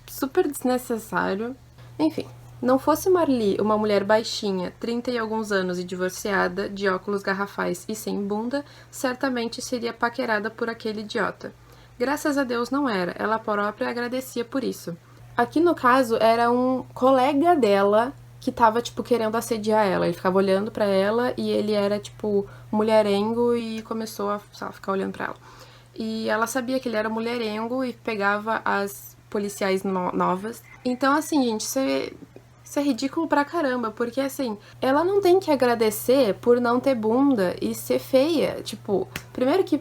super desnecessário? Enfim, não fosse Marli uma mulher baixinha, 30 e alguns anos e divorciada, de óculos garrafais e sem bunda, certamente seria paquerada por aquele idiota. Graças a Deus não era, ela própria agradecia por isso. Aqui no caso era um colega dela que tava, tipo, querendo assediar ela. Ele ficava olhando pra ela e ele era, tipo, mulherengo e começou a ficar olhando pra ela. E ela sabia que ele era mulherengo e pegava as policiais novas. Então, assim, gente, isso é ridículo pra caramba, porque, assim, ela não tem que agradecer por não ter bunda e ser feia. Tipo, primeiro que a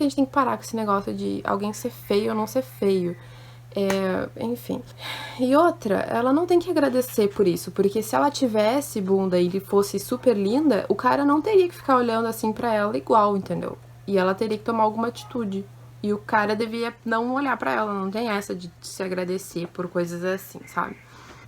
gente tem que parar com esse negócio de alguém ser feio ou não ser feio. Enfim. E outra, ela não tem que agradecer por isso, porque se ela tivesse bunda e fosse super linda, o cara não teria que ficar olhando assim pra ela igual, entendeu? E ela teria que tomar alguma atitude. E o cara devia não olhar pra ela, não tem essa de se agradecer por coisas assim, sabe?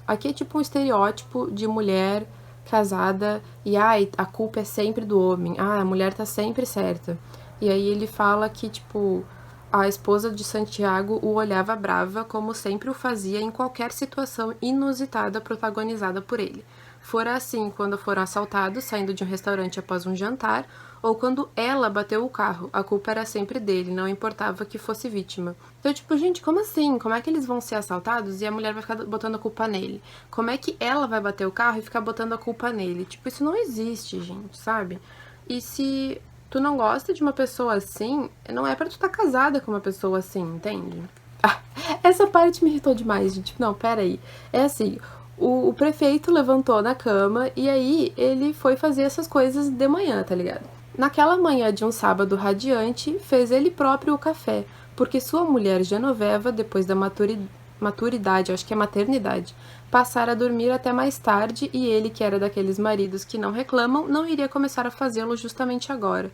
Aqui é tipo um estereótipo de mulher casada e a culpa é sempre do homem, a mulher tá sempre certa. E aí ele fala que, tipo, a esposa de Santiago o olhava brava, como sempre o fazia em qualquer situação inusitada protagonizada por ele. Fora assim quando foram assaltados, saindo de um restaurante após um jantar, ou quando ela bateu o carro. A culpa era sempre dele, não importava que fosse vítima. Então, tipo, gente, como assim? Como é que eles vão ser assaltados e a mulher vai ficar botando a culpa nele? Como é que ela vai bater o carro e ficar botando a culpa nele? Tipo, isso não existe, gente, sabe? E se tu não gosta de uma pessoa assim, não é pra tu estar casada com uma pessoa assim, entende? Essa parte me irritou demais, gente. Não, peraí. É assim, o prefeito levantou na cama e aí ele foi fazer essas coisas de manhã, tá ligado? Naquela manhã de um sábado radiante, fez ele próprio o café, porque sua mulher Genoveva, depois da maturidade, acho que é maternidade, passara a dormir até mais tarde e ele, que era daqueles maridos que não reclamam, não iria começar a fazê-lo justamente agora.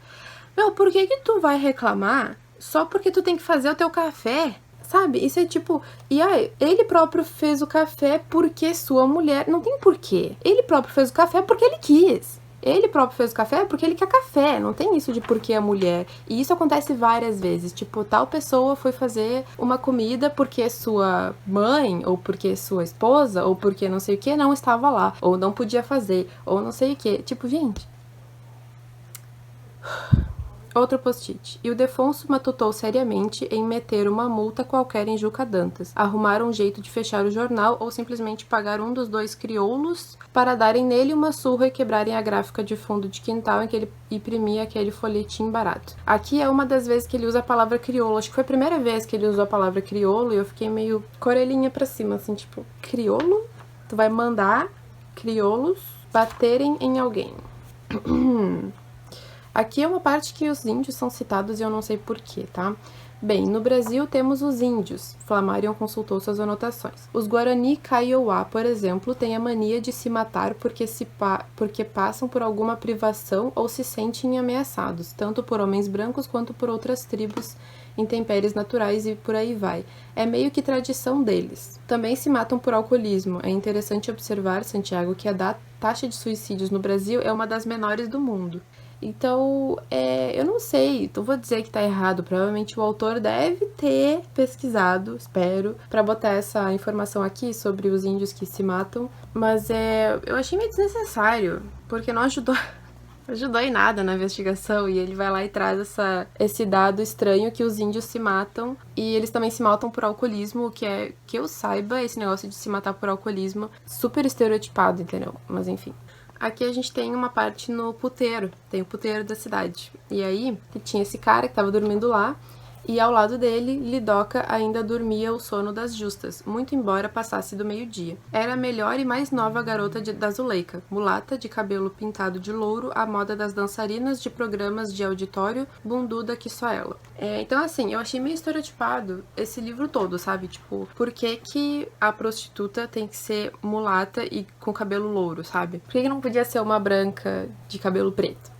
Meu, por que tu vai reclamar só porque tu tem que fazer o teu café? Sabe? Isso é tipo... E aí, ele próprio fez o café porque sua mulher... Não tem porquê. Ele próprio fez o café porque ele quis. Ele próprio fez o café porque ele quer café. Não tem isso de porque a mulher. E isso acontece várias vezes. Tipo, tal pessoa foi fazer uma comida porque sua mãe, ou porque sua esposa, ou porque não sei o que, não estava lá. Ou não podia fazer, ou não sei o que. Tipo, gente... Outro post-it. Ildefonso matutou seriamente em meter uma multa qualquer em Juca Dantas, arrumar um jeito de fechar o jornal ou simplesmente pagar um dos dois crioulos para darem nele uma surra e quebrarem a gráfica de fundo de quintal em que ele imprimia aquele folhetim barato. Aqui é uma das vezes que ele usa a palavra crioulo. Acho que foi a primeira vez que ele usou a palavra crioulo e eu fiquei meio com a orelhinha pra cima, assim, tipo, crioulo? Tu vai mandar crioulos baterem em alguém. Aqui é uma parte que os índios são citados e eu não sei porquê, tá? Bem, no Brasil temos os índios. Flammarion consultou suas anotações. Os Guarani Kaiowá, por exemplo, têm a mania de se matar porque passam por alguma privação ou se sentem ameaçados, tanto por homens brancos quanto por outras tribos, intempéries naturais e por aí vai. É meio que tradição deles. Também se matam por alcoolismo. É interessante observar, Santiago, que a taxa de suicídios no Brasil é uma das menores do mundo. Então, eu não sei, não vou dizer que tá errado, provavelmente o autor deve ter pesquisado, espero, pra botar essa informação aqui sobre os índios que se matam, mas eu achei meio desnecessário, porque não ajudou em nada na investigação, e ele vai lá e traz esse dado estranho que os índios se matam, e eles também se matam por alcoolismo, que eu saiba, esse negócio de se matar por alcoolismo, super estereotipado, entendeu? Mas enfim. Aqui a gente tem uma parte no puteiro, tem o puteiro da cidade. E aí, tinha esse cara que tava dormindo lá, e ao lado dele, Lidoca ainda dormia o sono das justas, muito embora passasse do meio-dia. Era a melhor e mais nova garota da Zuleika, mulata, de cabelo pintado de louro, à moda das dançarinas de programas de auditório, bunduda que só ela. Então, assim, eu achei meio estereotipado esse livro todo, sabe? Tipo, por que a prostituta tem que ser mulata e com cabelo louro, sabe? Por que não podia ser uma branca de cabelo preto?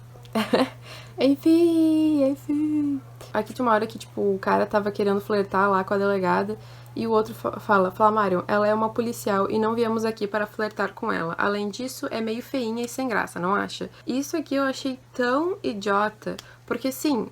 Enfim. Aqui tinha uma hora que, tipo, o cara tava querendo flertar lá com a delegada e o outro fala, Flammarion, ela é uma policial e não viemos aqui para flertar com ela. Além disso, é meio feinha e sem graça, não acha? Isso aqui eu achei tão idiota, porque sim,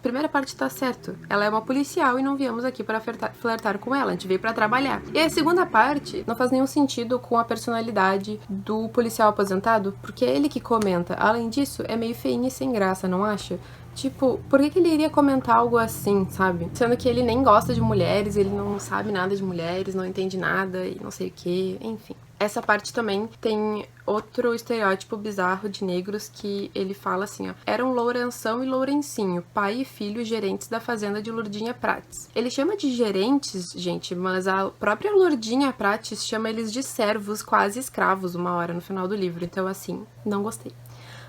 primeira parte tá certo. Ela é uma policial e não viemos aqui para flertar com ela, a gente veio pra trabalhar. E a segunda parte não faz nenhum sentido com a personalidade do policial aposentado, porque é ele que comenta. Além disso, é meio feinha e sem graça, não acha? Tipo, por que ele iria comentar algo assim, sabe? Sendo que ele nem gosta de mulheres, ele não sabe nada de mulheres, não entende nada e não sei o que, enfim. Essa parte também tem outro estereótipo bizarro de negros que ele fala assim, ó. Eram Lourenção e Lourencinho, pai e filho gerentes da fazenda de Lourdinha Prates. Ele chama de gerentes, gente, mas a própria Lourdinha Prates chama eles de servos, quase escravos, uma hora no final do livro. Então, assim, não gostei.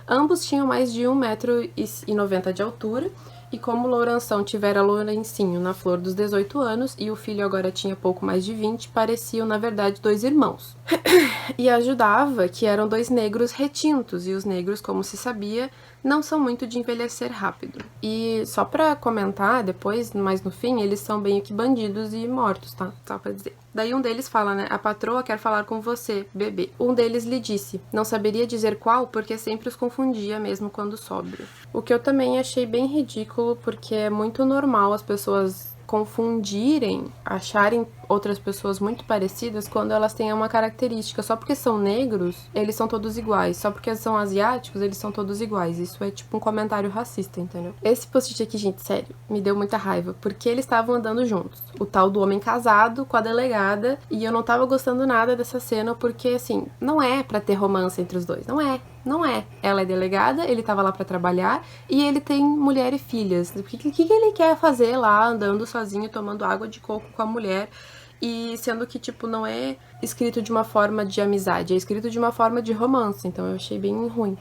Ambos tinham mais de 1,90 m de altura, e como Lourenção tivera Lourencinho na flor dos 18 anos e o filho agora tinha pouco mais de 20, pareciam, na verdade, dois irmãos. E ajudava que eram dois negros retintos, e os negros, como se sabia, não são muito de envelhecer rápido. E só pra comentar depois, mais no fim, eles são bem que bandidos e mortos, tá? Só pra dizer. Daí um deles fala, né? A patroa quer falar com você, bebê. Um deles lhe disse. Não saberia dizer qual, porque sempre os confundia, mesmo quando sóbrio. O que eu também achei bem ridículo, porque é muito normal as pessoas confundirem, acharem outras pessoas muito parecidas quando elas têm uma característica. Só porque são negros, eles são todos iguais. Só porque são asiáticos, eles são todos iguais. Isso é tipo um comentário racista, entendeu? Esse post-it aqui, gente, sério, me deu muita raiva, porque eles estavam andando juntos. O tal do homem casado com a delegada, e eu não tava gostando nada dessa cena, porque, assim, não é pra ter romance entre os dois. Não é. Ela é delegada, ele tava lá pra trabalhar, e ele tem mulher e filhas. O que ele quer fazer lá, andando sozinho, tomando água de coco com a mulher? E sendo que, tipo, não é escrito de uma forma de amizade, é escrito de uma forma de romance, então eu achei bem ruim.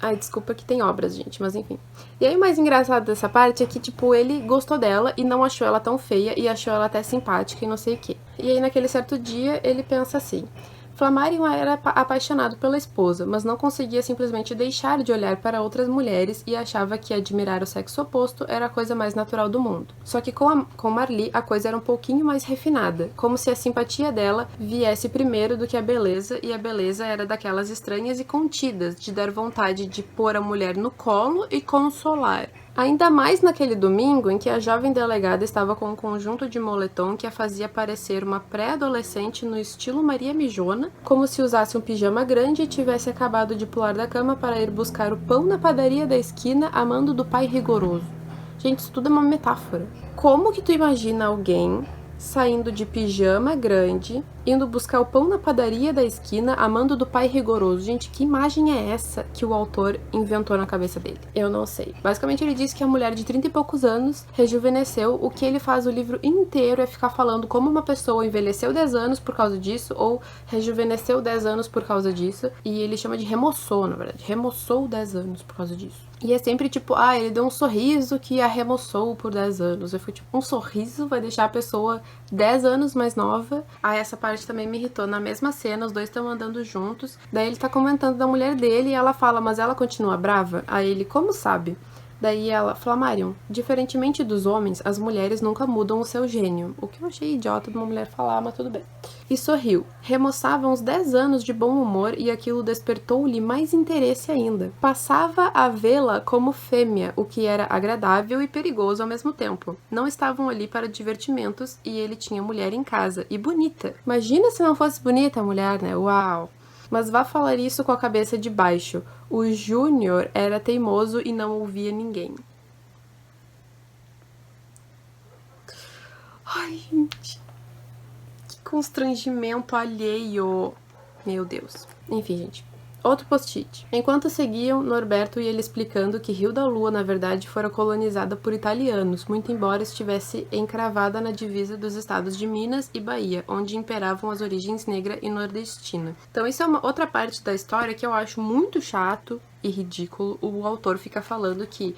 Ai, desculpa que tem obras, gente, mas enfim. E aí o mais engraçado dessa parte é que, tipo, ele gostou dela e não achou ela tão feia e achou ela até simpática e não sei o quê. E aí naquele certo dia ele pensa assim... Flammarion era apaixonado pela esposa, mas não conseguia simplesmente deixar de olhar para outras mulheres e achava que admirar o sexo oposto era a coisa mais natural do mundo. Só que com Marli a coisa era um pouquinho mais refinada, como se a simpatia dela viesse primeiro do que a beleza, e a beleza era daquelas estranhas e contidas, de dar vontade de pôr a mulher no colo e consolar. Ainda mais naquele domingo em que a jovem delegada estava com um conjunto de moletom que a fazia parecer uma pré-adolescente no estilo Maria Mijona, como se usasse um pijama grande e tivesse acabado de pular da cama para ir buscar o pão na padaria da esquina a mando do pai rigoroso. Gente, isso tudo é uma metáfora. Como que tu imagina alguém saindo de pijama grande, indo buscar o pão na padaria da esquina, amando do pai rigoroso. Gente, que imagem é essa que o autor inventou na cabeça dele? Eu não sei. Basicamente ele diz que a mulher de 30 e poucos anos rejuvenesceu. O que ele faz o livro inteiro é ficar falando como uma pessoa envelheceu 10 anos por causa disso, ou rejuvenesceu 10 anos por causa disso. E ele chama de remoçou, na verdade. Remoçou 10 anos por causa disso. E é sempre tipo, ele deu um sorriso que a remoçou por 10 anos. Eu fui tipo, um sorriso vai deixar a pessoa 10 anos mais nova. Essa parte também me irritou. Na mesma cena, os dois estão andando juntos. Daí ele tá comentando da mulher dele e ela fala, mas ela continua brava? Aí ele, como sabe? Daí ela, Flammarion, diferentemente dos homens, as mulheres nunca mudam o seu gênio. O que eu achei idiota de uma mulher falar, mas tudo bem. E sorriu. Remoçava uns 10 anos de bom humor e aquilo despertou-lhe mais interesse ainda. Passava a vê-la como fêmea, o que era agradável e perigoso ao mesmo tempo. Não estavam ali para divertimentos e ele tinha mulher em casa. E bonita. Imagina se não fosse bonita a mulher, né? Uau! Mas vá falar isso com a cabeça de baixo. O Júnior era teimoso e não ouvia ninguém. Ai, gente. Que constrangimento alheio. Meu Deus. Enfim, gente. Outro post-it. Enquanto seguiam, Norberto ia lhe explicando que Rio da Lua, na verdade, fora colonizada por italianos, muito embora estivesse encravada na divisa dos estados de Minas e Bahia, onde imperavam as origens negra e nordestina. Então isso é uma outra parte da história que eu acho muito chato e ridículo. O autor fica falando que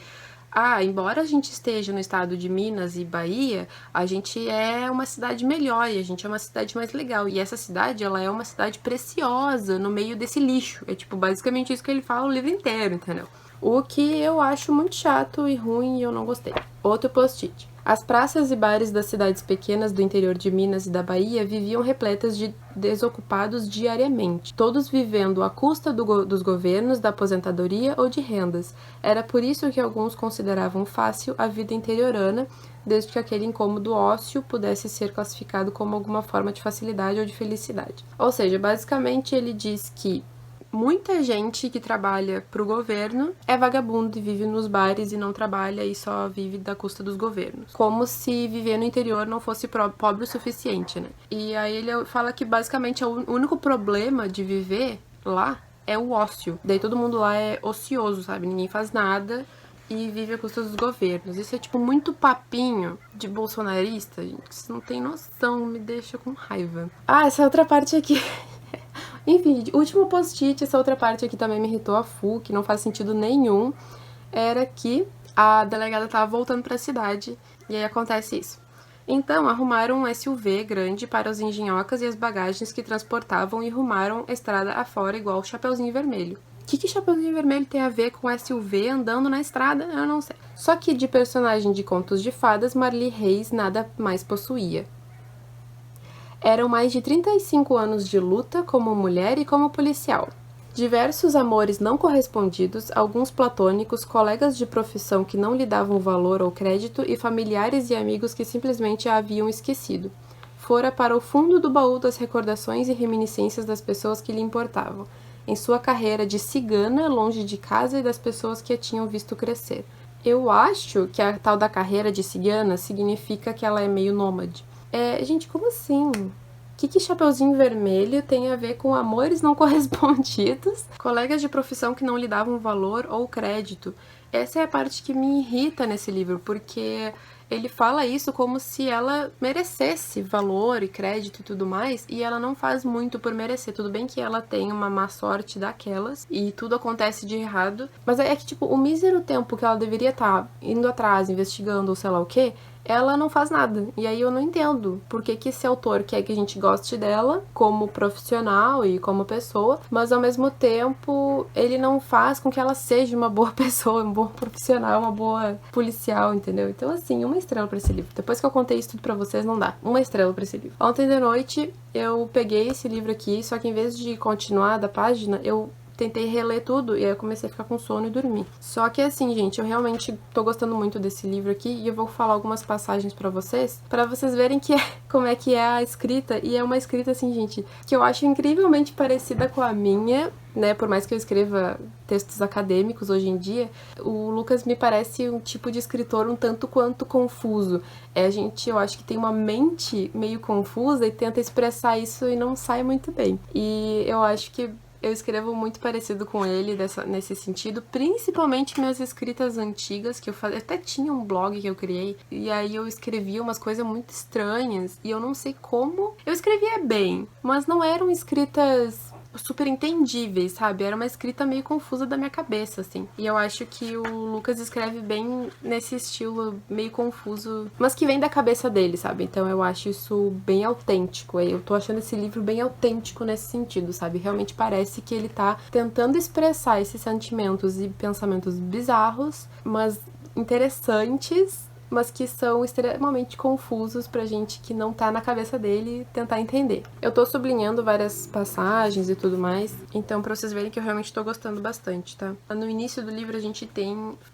embora a gente esteja no estado de Minas e Bahia, a gente é uma cidade melhor e a gente é uma cidade mais legal. E essa cidade, ela é uma cidade preciosa no meio desse lixo. É, tipo, basicamente isso que ele fala o livro inteiro, entendeu? O que eu acho muito chato e ruim e eu não gostei. Outro post-it. As praças e bares das cidades pequenas do interior de Minas e da Bahia viviam repletas de desocupados diariamente, todos vivendo à custa dos governos, da aposentadoria ou de rendas. Era por isso que alguns consideravam fácil a vida interiorana, desde que aquele incômodo ósseo pudesse ser classificado como alguma forma de facilidade ou de felicidade. Ou seja, basicamente ele diz que muita gente que trabalha pro governo é vagabundo e vive nos bares e não trabalha e só vive da custa dos governos. Como se viver no interior não fosse pobre o suficiente, né? E aí ele fala que basicamente o único problema de viver lá é o ócio. Daí todo mundo lá é ocioso, sabe? Ninguém faz nada e vive à custa dos governos. Isso é tipo muito papinho de bolsonarista, gente. Vocês não tem noção, me deixa com raiva. Essa outra parte aqui... Enfim, último post-it, essa outra parte aqui também me irritou a full, que não faz sentido nenhum, era que a delegada tava voltando pra cidade, e aí acontece isso. Então, arrumaram um SUV grande para os engenhocas e as bagagens que transportavam e rumaram a estrada afora igual o Chapeuzinho Vermelho. O que Chapeuzinho Vermelho tem a ver com SUV andando na estrada? Eu não sei. Só que de personagem de contos de fadas, Marli Reis nada mais possuía. Eram mais de 35 anos de luta como mulher e como policial. Diversos amores não correspondidos, alguns platônicos, colegas de profissão que não lhe davam valor ou crédito e familiares e amigos que simplesmente a haviam esquecido. Fora para o fundo do baú das recordações e reminiscências das pessoas que lhe importavam, em sua carreira de cigana, longe de casa e das pessoas que a tinham visto crescer. Eu acho que a tal da carreira de cigana significa que ela é meio nômade. Gente, como assim? O que Chapeuzinho Vermelho tem a ver com amores não correspondidos? Colegas de profissão que não lhe davam valor ou crédito. Essa é a parte que me irrita nesse livro, porque ele fala isso como se ela merecesse valor e crédito e tudo mais, e ela não faz muito por merecer. Tudo bem que ela tem uma má sorte daquelas, e tudo acontece de errado, mas é que, tipo, o mísero tempo que ela deveria estar indo atrás, investigando ou sei lá o quê, ela não faz nada. E aí eu não entendo por que esse autor quer que a gente goste dela como profissional e como pessoa, mas ao mesmo tempo ele não faz com que ela seja uma boa pessoa, um bom profissional, uma boa policial, entendeu? Então assim, 1 estrela pra esse livro. Depois que eu contei isso tudo pra vocês, não dá. 1 estrela pra esse livro. Ontem de noite eu peguei esse livro aqui, só que em vez de continuar da página, eu tentei reler tudo e aí eu comecei a ficar com sono e dormir. Só que assim, gente, eu realmente tô gostando muito desse livro aqui e eu vou falar algumas passagens pra vocês verem como é que é a escrita. E é uma escrita assim, gente, que eu acho incrivelmente parecida com a minha, né, por mais que eu escreva textos acadêmicos hoje em dia, o Lucas me parece um tipo de escritor um tanto quanto confuso. Eu acho que tem uma mente meio confusa e tenta expressar isso e não sai muito bem. E eu acho que eu escrevo muito parecido com ele nesse sentido, principalmente minhas escritas antigas, que eu fazia. Até tinha um blog que eu criei, e aí eu escrevia umas coisas muito estranhas, e eu não sei como. Eu escrevia bem, mas não eram escritas super entendíveis, sabe? Era uma escrita meio confusa da minha cabeça, assim. E eu acho que o Lucas escreve bem nesse estilo meio confuso, mas que vem da cabeça dele, sabe? Então eu acho isso bem autêntico. Eu tô achando esse livro bem autêntico nesse sentido, sabe? Realmente parece que ele tá tentando expressar esses sentimentos e pensamentos bizarros, mas interessantes, mas que são extremamente confusos pra gente que não tá na cabeça dele tentar entender. Eu tô sublinhando várias passagens e tudo mais, então pra vocês verem que eu realmente tô gostando bastante, tá? No início do livro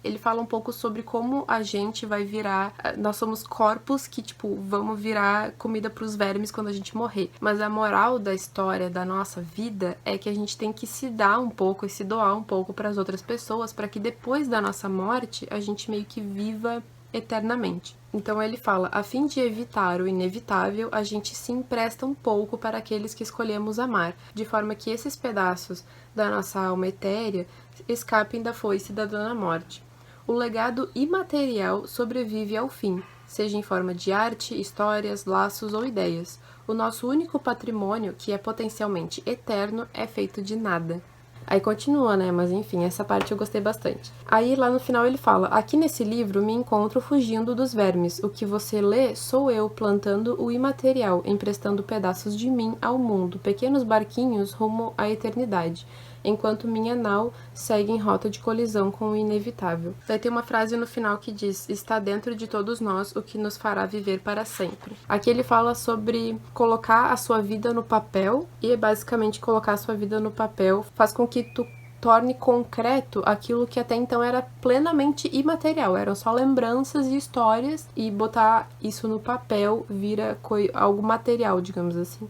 ele fala um pouco sobre como a gente vai virar, nós somos corpos que, tipo, vamos virar comida pros vermes quando a gente morrer. Mas a moral da história da nossa vida é que a gente tem que se dar um pouco e se doar um pouco pras outras pessoas, pra que depois da nossa morte a gente meio que viva eternamente. Então ele fala, a fim de evitar o inevitável, a gente se empresta um pouco para aqueles que escolhemos amar, de forma que esses pedaços da nossa alma etérea escapem da foice da dona morte. O legado imaterial sobrevive ao fim, seja em forma de arte, histórias, laços ou ideias. O nosso único patrimônio, que é potencialmente eterno, é feito de nada. Aí continua, né? Mas enfim, essa parte eu gostei bastante. Aí lá no final ele fala, aqui nesse livro me encontro fugindo dos vermes. O que você lê sou eu plantando o imaterial, emprestando pedaços de mim ao mundo, pequenos barquinhos rumo à eternidade, enquanto minha nau segue em rota de colisão com o inevitável. Daí tem uma frase no final que diz, está dentro de todos nós o que nos fará viver para sempre. Aqui ele fala sobre colocar a sua vida no papel, e basicamente colocar a sua vida no papel faz com que tu torne concreto aquilo que até então era plenamente imaterial, eram só lembranças e histórias, e botar isso no papel vira algo material, digamos assim.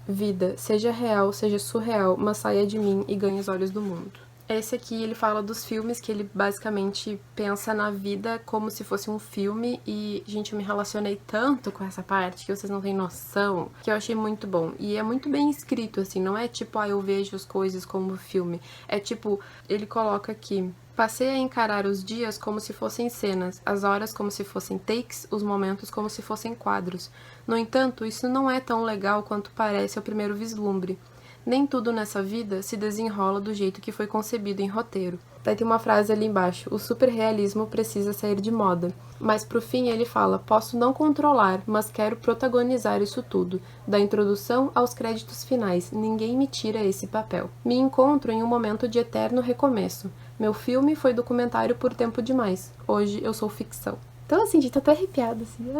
Vida, seja real, seja surreal, mas saia de mim e ganhe os olhos do mundo. Esse aqui ele fala dos filmes, que ele basicamente pensa na vida como se fosse um filme, e, gente, eu me relacionei tanto com essa parte que vocês não têm noção, que eu achei muito bom. E é muito bem escrito, assim, não é tipo, eu vejo as coisas como filme. É tipo, ele coloca aqui, passei a encarar os dias como se fossem cenas, as horas como se fossem takes, os momentos como se fossem quadros. No entanto, isso não é tão legal quanto parece ao primeiro vislumbre. Nem tudo nessa vida se desenrola do jeito que foi concebido em roteiro. Daí tem uma frase ali embaixo, o superrealismo precisa sair de moda. Mas pro fim ele fala, posso não controlar, mas quero protagonizar isso tudo. Da introdução aos créditos finais, ninguém me tira esse papel. Me encontro em um momento de eterno recomeço. Meu filme foi documentário por tempo demais. Hoje eu sou ficção. Então, assim, gente, tô até arrepiada, assim.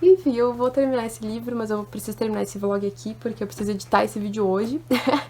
Enfim, eu vou terminar esse livro, mas eu preciso terminar esse vlog aqui, porque eu preciso editar esse vídeo hoje.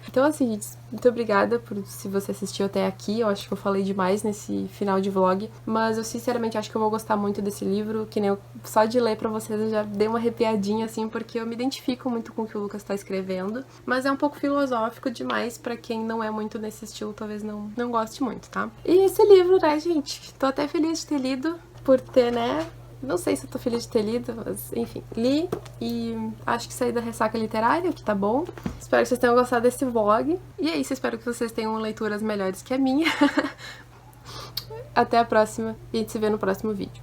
Então, assim, gente, muito obrigada se você assistiu até aqui. Eu acho que eu falei demais nesse final de vlog, mas eu sinceramente acho que eu vou gostar muito desse livro, que nem eu, só de ler pra vocês eu já dei uma arrepiadinha, assim, porque eu me identifico muito com o que o Lucas tá escrevendo, mas é um pouco filosófico demais pra quem não é muito nesse estilo, talvez não goste muito, tá? E esse livro, né, gente, tô até feliz de ter lido, por ter, né? Não sei se eu tô feliz de ter lido, mas enfim, li e acho que saí da ressaca literária, que tá bom. Espero que vocês tenham gostado desse vlog. E é isso, espero que vocês tenham leituras melhores que a minha. Até a próxima e a gente se vê no próximo vídeo.